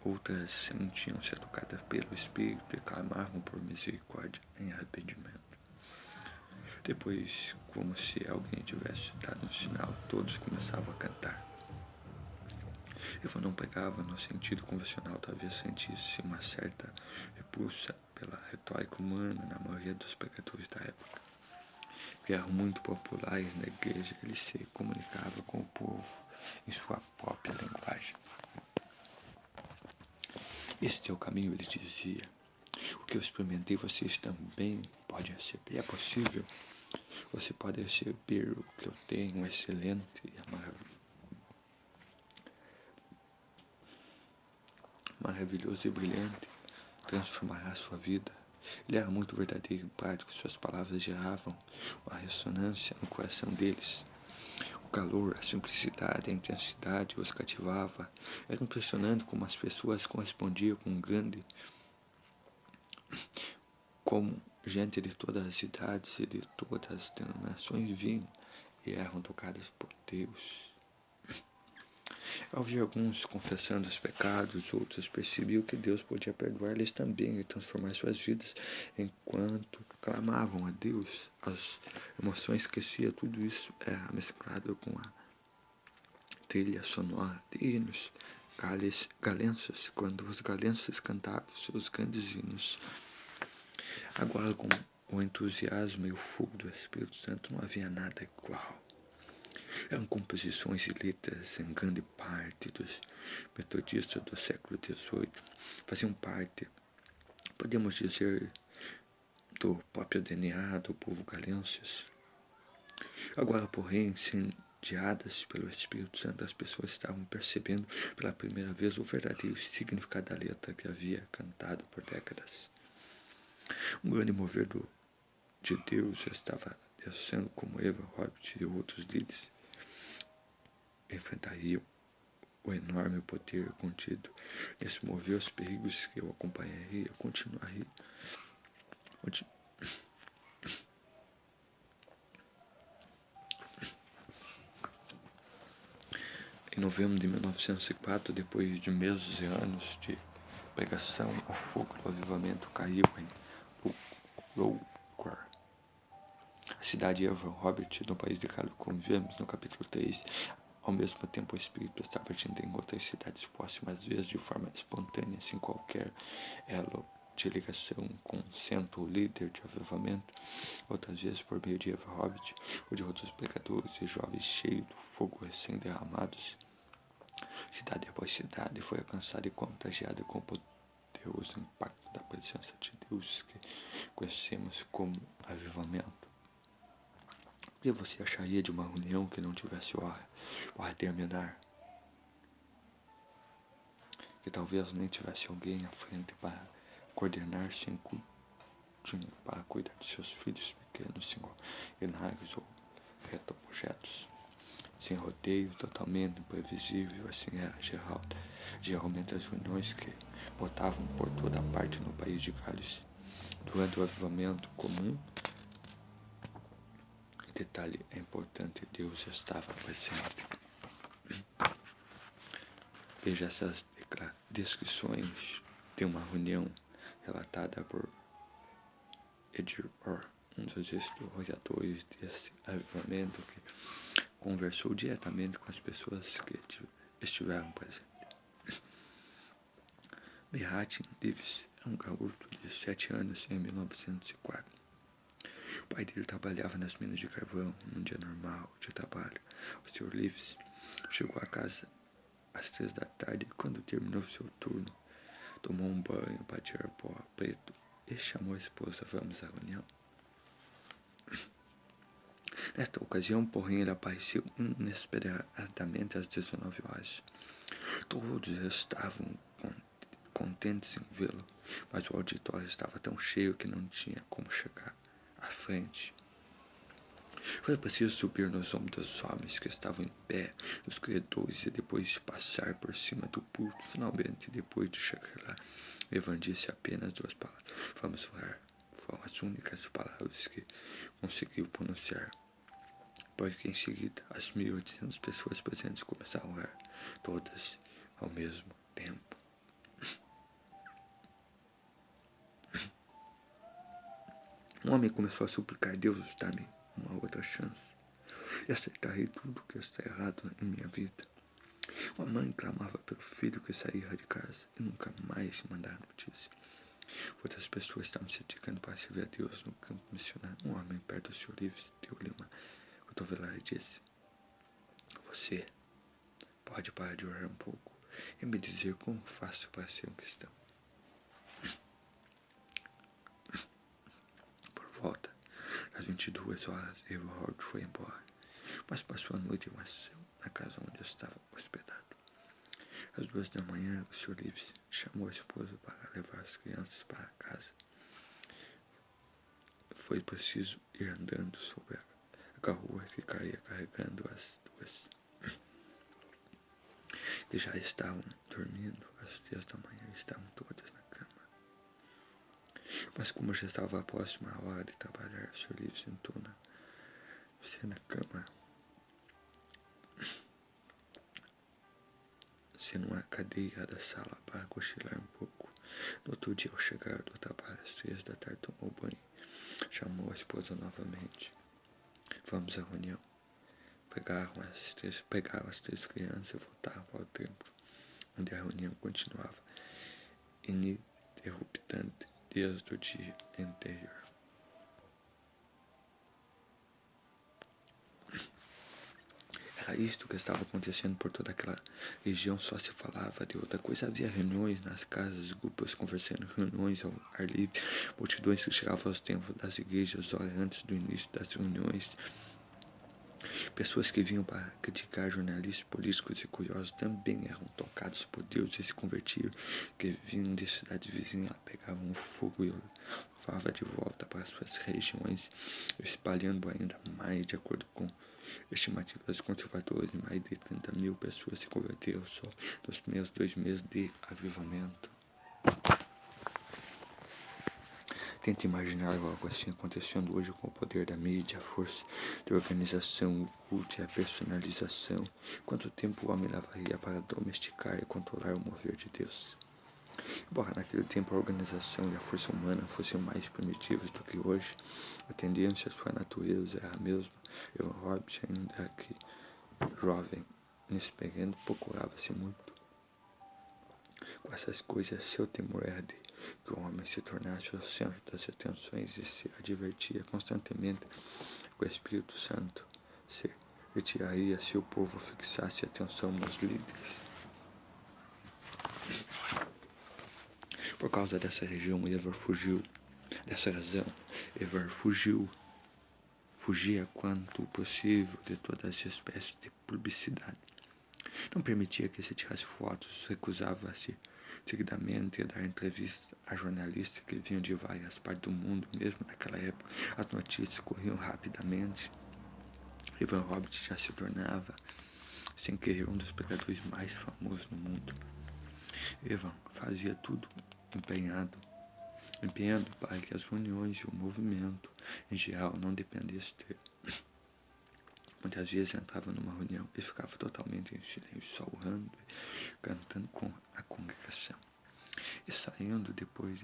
outras sentiam-se tocadas pelo Espírito e clamavam por misericórdia em arrependimento. Depois, como se alguém tivesse dado um sinal, todos começavam a cantar. Eva não pregava no sentido convencional, talvez sentisse uma certa repulsa pela retórica humana na maioria dos pregadores da época, que eram muito populares na igreja. Ele se comunicava com o povo em sua própria linguagem. Este é o caminho, ele dizia. O que eu experimentei, vocês também podem receber. É possível. Você pode receber o que eu tenho, excelente e maravilhoso e brilhante. Transformará a sua vida Ele era muito verdadeiro e prático, suas palavras geravam uma ressonância no coração deles. O calor, a simplicidade, a intensidade os cativava. Era impressionante como as pessoas correspondiam com um grande, como gente de todas as idades e de todas as denominações vinham e eram tocadas por Deus. Ao ver alguns confessando os pecados, outros percebiam que Deus podia perdoar-lhes também e transformar suas vidas. Enquanto clamavam a Deus, as emoções cresciam, tudo isso era mesclado com a trilha sonora de hinos galenços, quando os galenços cantavam seus grandes hinos. Agora, com o entusiasmo e o fogo do Espírito Santo, não havia nada igual. Eram composições e letras em grande parte dos metodistas do século XVIII. Faziam parte, podemos dizer, do próprio DNA do povo galenses. Agora, porém, incendiadas pelo Espírito Santo, as pessoas estavam percebendo pela primeira vez o verdadeiro significado da letra que havia cantado por décadas. Um grande mover de Deus estava descendo, como Eva, Hobbit e outros líderes enfrentariam o enorme poder contido nesse mover, os perigos que eu acompanharia, continuaria. Em novembro de 1904, depois de meses e anos de pregação, o fogo do avivamento caiu em Loughor, a cidade de Evan Robert, no país de Gales, como vemos no capítulo 3. Ao mesmo tempo, o Espírito estava agindo em outras cidades próximas, às vezes de forma espontânea, sem qualquer elo de ligação com o centro líder de avivamento, outras vezes por meio de Eva Hobbit ou de outros pregadores e jovens cheios do fogo recém-derramados. Cidade após cidade foi alcançada e contagiada com o poderoso impacto da presença de Deus que conhecemos como avivamento. O que você acharia de uma reunião que não tivesse hora para terminar? Que talvez nem tivesse alguém à frente para coordenar sem para cuidar de seus filhos pequenos, sem cenários ou projetos, sem rodeio, totalmente imprevisível, assim era geralmente as reuniões que botavam por toda parte no país de Gales. Durante o avivamento comum, detalhe é importante, Deus estava presente. Veja essas descrições de uma reunião relatada por Edir Orr, um dos historiadores desse avivamento, que conversou diretamente com as pessoas que estiveram presentes. Behatin Davis é um garoto de 7 anos em 1904. O pai dele trabalhava nas minas de carvão num dia normal de trabalho. O Sr. Leaves chegou a casa às 3 da tarde e, quando terminou seu turno, tomou um banho para tirar pó preto e chamou a esposa. Vamos à reunião. Nesta ocasião, porém, ele apareceu inesperadamente às 19 horas. Todos estavam contentes em vê-lo, mas o auditório estava tão cheio que não tinha como chegar à frente. Foi preciso subir nos ombros dos homens que estavam em pé nos corredores e depois passar por cima do púlpito. Finalmente, depois de chegar lá, Evan disse apenas 2 palavras. Vamos orar. Foram as únicas palavras que conseguiu pronunciar. Porque em seguida, as 1.800 pessoas presentes começaram a orar, todas ao mesmo tempo. Um homem começou a suplicar: Deus, dá-me uma outra chance e acertarei tudo que está errado em minha vida. Uma mãe clamava pelo filho que saíra de casa e nunca mais mandara notícia. Outras pessoas estavam se dedicando para servir a Deus no campo missionário. Um homem perto do Sr. Livres deu-lhe uma cotovelada e disse: Você pode parar de orar um pouco e me dizer como faço para ser um cristão? Por volta às 22 horas, Everhard foi embora, mas passou a noite em oração na casa onde eu estava hospedado. Às 2 da manhã, o Sr. Livres chamou a esposa para levar as crianças para casa. foi preciso ir andando sobre a carroa que caía carregando as duas, que já estavam dormindo. Às 10 da manhã estavam todas na cama. Mas como já estava próxima a hora de trabalhar, o Sr. Livre sentou-se na cama, numa cadeira da sala para cochilar um pouco. No outro dia, ao chegar do trabalho às 3 da tarde, tomou banho. Chamou a esposa novamente. Vamos à reunião. Pegaram as três crianças e voltaram para o templo, onde a reunião continuava ininterruptamente desde o dia anterior. Era isto que estava acontecendo por toda aquela região, só se falava de outra coisa. Havia reuniões nas casas, grupos conversando, reuniões ao ar livre, multidões que chegavam aos templos das igrejas horas antes do início das reuniões. Pessoas que vinham para criticar jornalistas, políticos e curiosos também eram tocados por Deus e se convertiam, que vinham de cidades vizinhas, pegavam o fogo e levavam de volta para suas regiões, espalhando ainda mais, de acordo com estimativas conservadoras. Mais de 30.000 pessoas se converteram só nos primeiros 2 meses de avivamento. Tente imaginar algo assim acontecendo hoje com o poder da mídia, a força de organização, o culto e a personalização. Quanto tempo o homem levaria para domesticar e controlar o mover de Deus? Embora naquele tempo a organização e a força humana fossem mais primitivas do que hoje, a tendência à sua natureza era a mesma. Hobbes, ainda que jovem, inexperiente, procurava-se muito com essas coisas. Seu temor era de que o homem se tornasse o centro das atenções e se advertia constantemente que o Espírito Santo se retiraria se o povo fixasse atenção nos líderes. Por causa dessa razão, Evar fugia quanto possível de todas as espécies de publicidade. Não permitia que se tirasse fotos, recusava-se seguidamente a dar entrevistas a jornalistas que vinham de várias partes do mundo. Mesmo naquela época, as notícias corriam rapidamente. Evan Roberts já se tornava, sem querer, um dos pregadores mais famosos do mundo. Evan fazia tudo empenhando para que as reuniões e o movimento em geral não dependessem dele. Muitas vezes entrava numa reunião e ficava totalmente em silêncio, só orando e cantando com a congregação. E saindo depois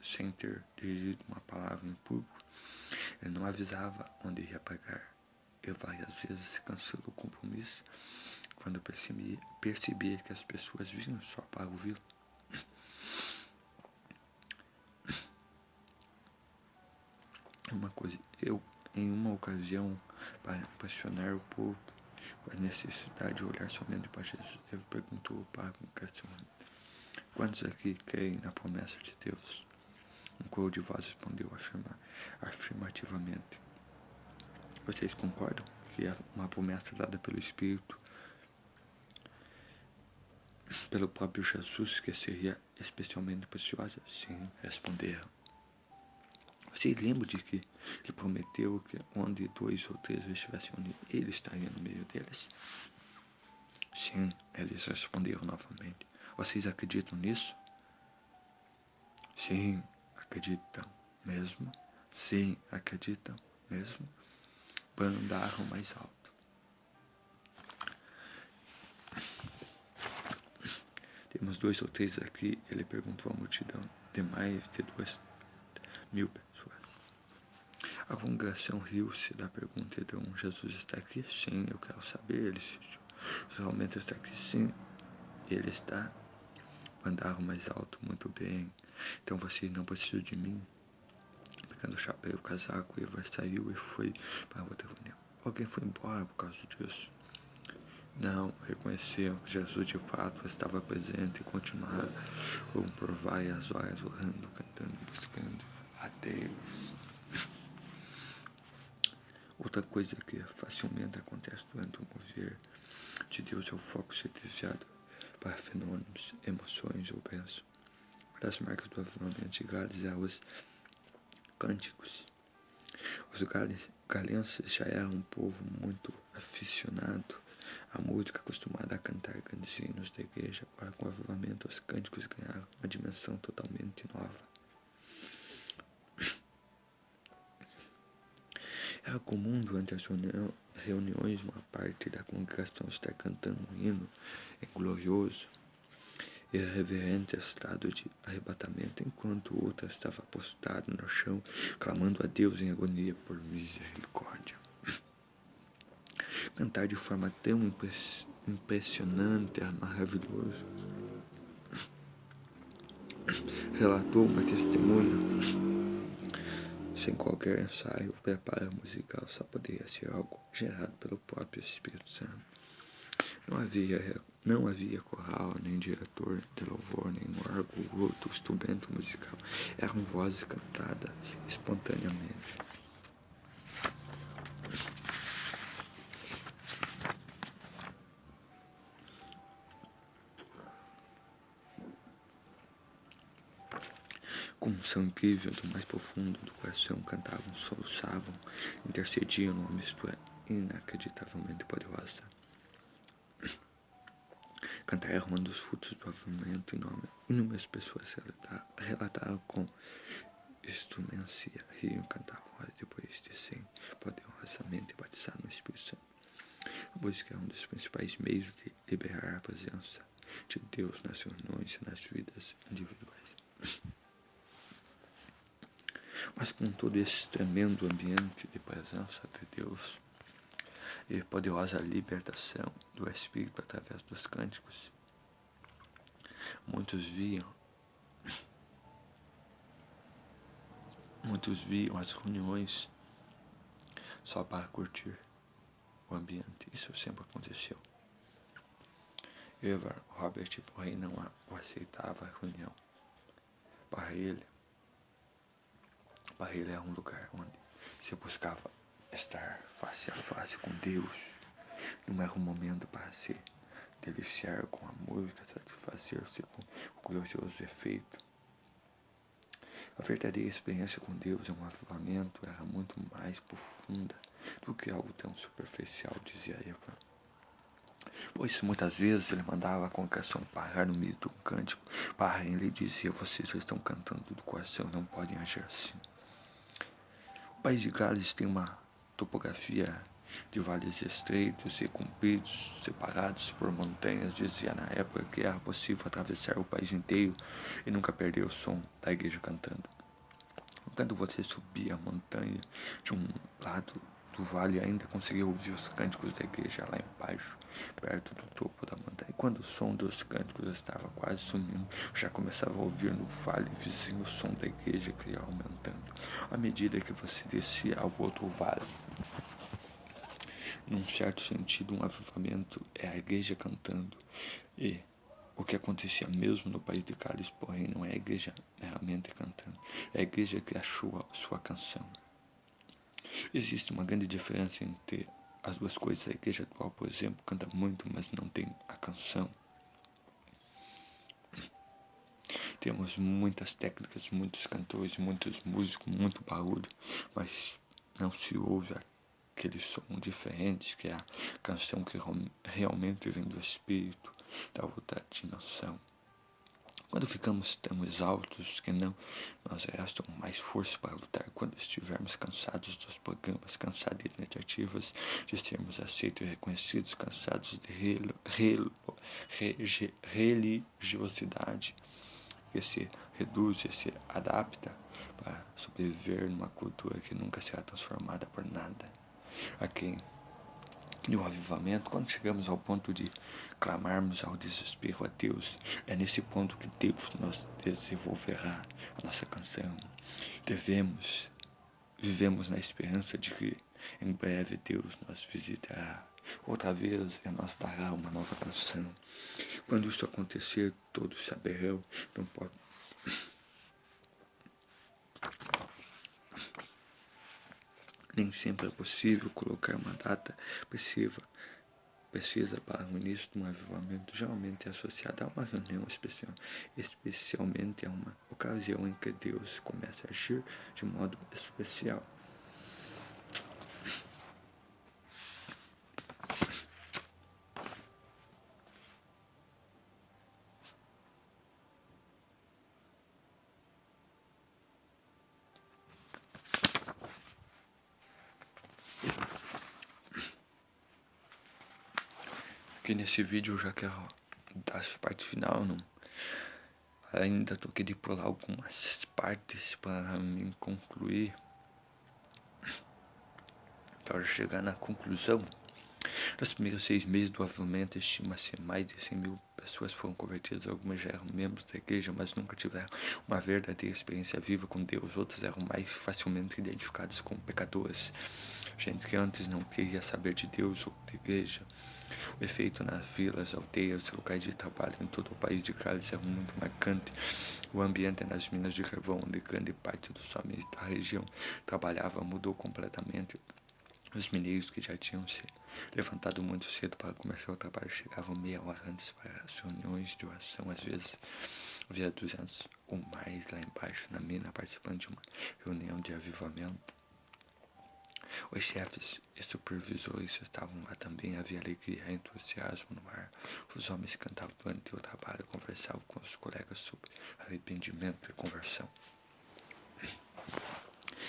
sem ter dirigido uma palavra em público, ele não avisava onde ia pregar. Eu várias vezes cancelou o compromisso quando percebia que as pessoas vinham só para ouvi-lo. Em uma ocasião, para impressionar o povo com a necessidade de olhar somente para Jesus, ele perguntou para a congregação: quantos aqui creem na promessa de Deus? Um coro de vozes respondeu afirmativamente. Vocês concordam que é uma promessa dada pelo Espírito, pelo próprio Jesus, que seria especialmente preciosa? Sim, responderam. Vocês lembram de que ele prometeu que onde 2 ou 3 estivessem unidos, ele estaria no meio deles? Sim, eles responderam novamente. Vocês acreditam nisso? Sim, acreditam mesmo. Sim, acreditam mesmo. Bandaram mais alto. Temos 2 ou 3 aqui, ele perguntou à multidão de mais de 2.000 pessoas. A congregação riu-se da pergunta de Jesus está aqui? Sim, eu quero saber. Ele insistiu. Realmente está aqui? Sim, ele está. Mandaram mais alto, muito bem. Então vocês não precisam de mim. Pegando o chapéu, o casaco, Eva saiu e foi para outra reunião. Alguém foi embora por causa disso. Não, reconheceram que Jesus de fato estava presente e continuaram por várias horas orando, cantando, buscando a Deus. Outra coisa que facilmente acontece durante o mover de Deus é o foco ser desviado para fenômenos, emoções ou bênçãos. Uma das marcas do avivamento ligadas aos cânticos. Os galenses já eram um povo muito aficionado à música, acostumado a cantar grandes hinos da igreja. Agora, com o avivamento, os cânticos ganharam uma dimensão totalmente nova. Era comum, durante as reuniões, uma parte da congregação estar cantando um hino em glorioso e reverente estado de arrebatamento, enquanto outra estava postada no chão, clamando a Deus em agonia por misericórdia. Cantar de forma tão impressionante era maravilhoso. Relatou uma testemunha. Sem qualquer ensaio, o preparo musical só poderia ser algo gerado pelo próprio Espírito Santo. Não havia coral, nem diretor de louvor, nem órgão ou outro instrumento musical. Eram vozes cantadas espontaneamente. Com um som incrível do mais profundo do coração, cantavam, soluçavam, intercediam numa mistura inacreditavelmente poderosa. Cantar era um dos frutos do avivamento enorme. Inúmeras pessoas relataram com instrumencia, riam, cantavam horas depois de serem poderosamente batizados no Espírito Santo. A música é um dos principais meios de liberar a presença de Deus nas reuniões e nas vidas individuais. Mas com todo esse tremendo ambiente de presença de Deus e poderosa libertação do Espírito através dos cânticos, muitos viam as reuniões só para curtir o ambiente. Isso sempre aconteceu. Robert, porém, não aceitava a reunião. Para ele era um lugar onde se buscava estar face a face com Deus. Não era um momento para se deliciar com a música, satisfazer-se com o glorioso efeito. A verdadeira experiência com Deus, um avivamento, era muito mais profunda do que algo tão superficial, dizia Eva. Pois muitas vezes ele mandava a congregação parar no meio de um cântico. Parem, ele dizia: vocês já estão cantando do coração, não podem agir assim. O país de Gales tem uma topografia de vales estreitos e compridos, separados por montanhas. Dizia na época que era possível atravessar o país inteiro e nunca perder o som da igreja cantando. Quando você subia a montanha de um lado do vale, ainda conseguia ouvir os cânticos da igreja lá embaixo, perto do topo da montanha. E quando o som dos cânticos estava quase sumindo, já começava a ouvir no vale vizinho o som da igreja que ia aumentando, à medida que você descia ao outro vale. Num certo sentido, um avivamento é a igreja cantando. E o que acontecia mesmo no país de Gales, porém, não é a igreja meramente cantando, é a igreja que achou a sua canção. Existe uma grande diferença entre as duas coisas. A igreja atual, por exemplo, canta muito, mas não tem a canção. Temos muitas técnicas, muitos cantores, muitos músicos, muito barulho, mas não se ouve aquele som diferente, que é a canção que realmente vem do Espírito, da outra dimensão. Quando ficamos tão exaustos que não nos restam mais força para lutar, quando estivermos cansados dos programas, cansados de tentativas de sermos aceitos e reconhecidos, cansados de religiosidade que se reduz e se adapta para sobreviver numa cultura que nunca será transformada por nada. A quem no avivamento, quando chegamos ao ponto de clamarmos ao desespero a Deus, é nesse ponto que Deus nos desenvolverá a nossa canção. Vivemos na esperança de que em breve Deus nos visitará. Outra vez e nos dará uma nova canção. Quando isso acontecer, todos saberão, não pode. Nem sempre é possível colocar uma data precisa para o início de um avivamento geralmente é associado a uma reunião especial, especialmente a uma ocasião em que Deus começa a agir de modo especial. Aqui nesse vídeo eu já quero dar a parte final, não? Ainda tô querendo pular algumas partes para me concluir. Quero chegar na conclusão. Nos primeiros 6 meses do avivamento, estima-se mais de 100 mil pessoas foram convertidas. Algumas já eram membros da igreja, mas nunca tiveram uma verdadeira experiência viva com Deus. Outros eram mais facilmente identificados como pecadores. Gente que antes não queria saber de Deus ou da igreja. O efeito nas vilas, aldeias, locais de trabalho em todo o país de Gales era muito marcante. O ambiente nas minas de carvão, onde grande parte dos homens da região trabalhava, mudou completamente. Os mineiros que já tinham se levantado muito cedo para começar o trabalho chegavam meia hora antes para as reuniões de oração. Às vezes havia 200 ou mais lá embaixo na mina participando de uma reunião de avivamento. Os chefes e supervisores estavam lá também. Havia alegria e entusiasmo no ar. Os homens cantavam durante o trabalho e conversavam com os colegas sobre arrependimento e conversão.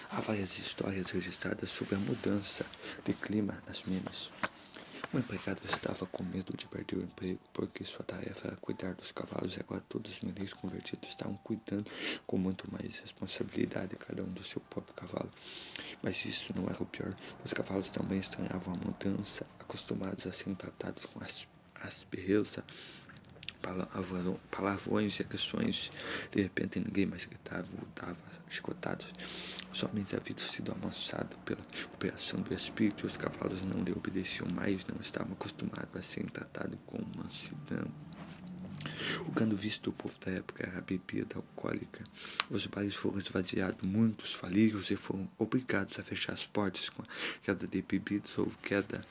Há várias histórias registradas sobre a mudança de clima nas minas. O empregado estava com medo de perder o emprego, porque sua tarefa era cuidar dos cavalos, e agora todos os mineiros convertidos estavam cuidando com muito mais responsabilidade, cada um do seu próprio cavalo. Mas isso não era o pior. Os cavalos também estranhavam a mudança, acostumados a serem tratados com aspereza, palavrões e agressões. De repente ninguém mais gritava ou dava chicotadas. Os homens haviam sido amassados pela operação do espírito e os cavalos não lhe obedeciam mais, não estavam acostumados a serem tratados com mansidão. O gado visto do povo da época era a bebida alcoólica. Os bares foram esvaziados, muitos faliram e foram obrigados a fechar as portas. Com a queda de bebidas houve queda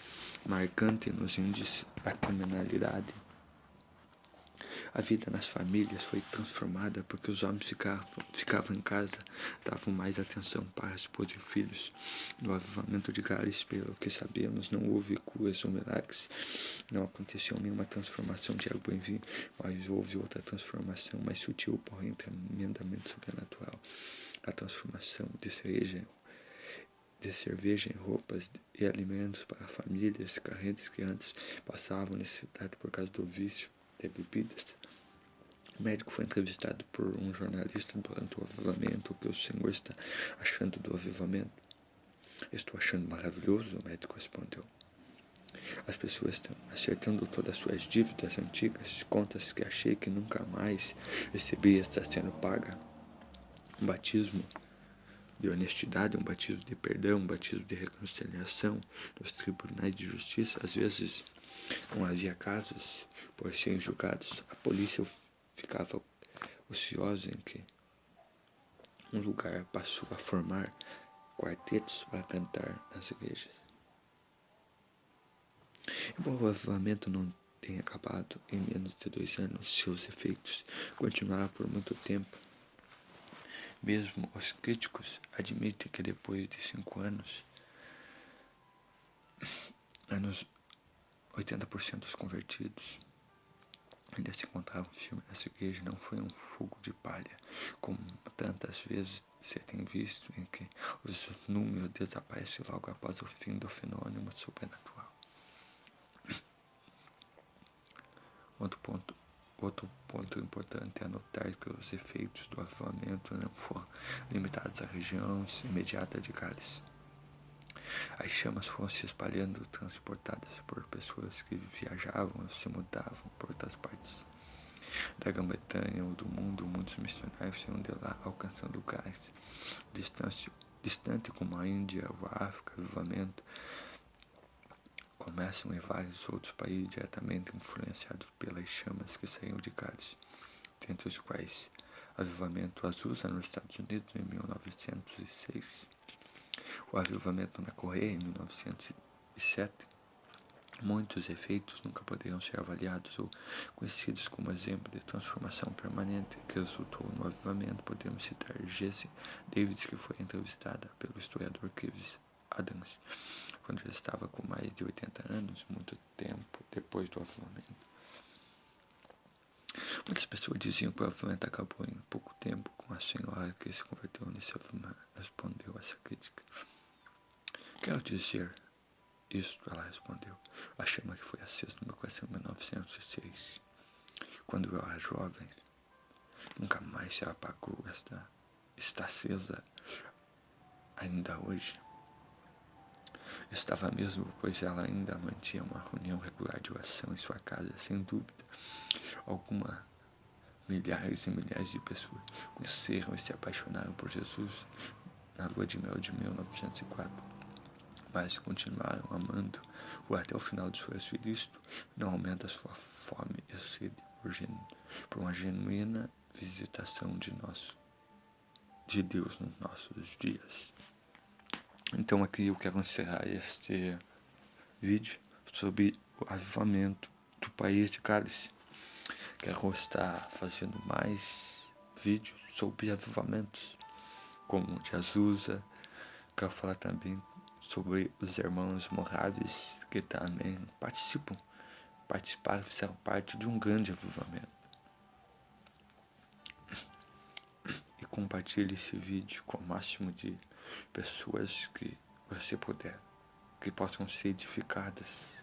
marcante nos índices da criminalidade. A vida nas famílias foi transformada porque os homens ficavam em casa, davam mais atenção para a esposa e filhos. No avivamento de Gales, pelo que sabemos, não houve curas ou milagres, não aconteceu nenhuma transformação de água em vinho, mas houve outra transformação mais sutil, porém tremendamente sobrenatural. A transformação de cerveja em roupas e alimentos para famílias carentes que antes passavam necessidade por causa do vício de bebidas. O médico foi entrevistado por um jornalista durante o avivamento. O que o senhor está achando do avivamento? Estou achando maravilhoso, o médico respondeu. As pessoas estão acertando todas as suas dívidas antigas, contas que achei que nunca mais receberia, está sendo paga. Um batismo de honestidade, um batismo de perdão, um batismo de reconciliação nos tribunais de justiça. Às vezes não havia casos por serem julgados. A polícia ficava ociosa em que um lugar passou a formar quartetos para cantar nas igrejas. Embora o avivamento não tenha acabado em menos de 2 anos, seus efeitos continuaram por muito tempo. Mesmo os críticos admitem que depois de 5 anos, 80% dos convertidos ainda se encontravam firmes nessa igreja. Não foi um fogo de palha, como tantas vezes se tem visto, em que os números desaparecem logo após o fim do fenômeno sobrenatural. Outro ponto importante é notar que os efeitos do avivamento não foram limitados à região imediata de Gales. As chamas foram se espalhando, transportadas por pessoas que viajavam ou se mudavam por outras partes da Grã-Bretanha ou do mundo. Muitos missionários saíram de lá, alcançando lugares distantes como a Índia ou a África. O avivamento começam em vários outros países diretamente influenciados pelas chamas que saíam de Gales, dentre os quais o avivamento Azusa nos Estados Unidos em 1906, o avivamento na Coreia em 1907, Muitos efeitos nunca poderiam ser avaliados ou conhecidos como exemplo de transformação permanente que resultou no avivamento. Podemos citar Jesse Davis, que foi entrevistada pelo historiador Kevis Adams, quando já estava com mais de 80 anos, muito tempo depois do avivamento. Muitas pessoas diziam que o avivamento acabou em pouco tempo com a senhora que se converteu nesse avivamento. Respondeu essa crítica. Quero dizer isso, ela respondeu. A chama que foi acesa no meu coração em 1906, quando eu era jovem, nunca mais se apagou. Está acesa ainda hoje. Estava mesmo, pois ela ainda mantinha uma reunião regular de oração em sua casa, sem dúvida. Milhares e milhares de pessoas conheceram e se apaixonaram por Jesus na lua de mel de 1904. Mas continuaram amando-o até o final de suas vidas. Isto não aumenta sua fome e sede por uma genuína visitação de Deus nos nossos dias. Então aqui eu quero encerrar este vídeo sobre o avivamento do país de Cálice. Quero estar fazendo mais vídeos sobre avivamentos, como o de Azusa. Quero falar também sobre os irmãos Moraves, que também participaram, fizeram parte de um grande avivamento. E compartilhe esse vídeo com o máximo de pessoas que você puder, que possam ser edificadas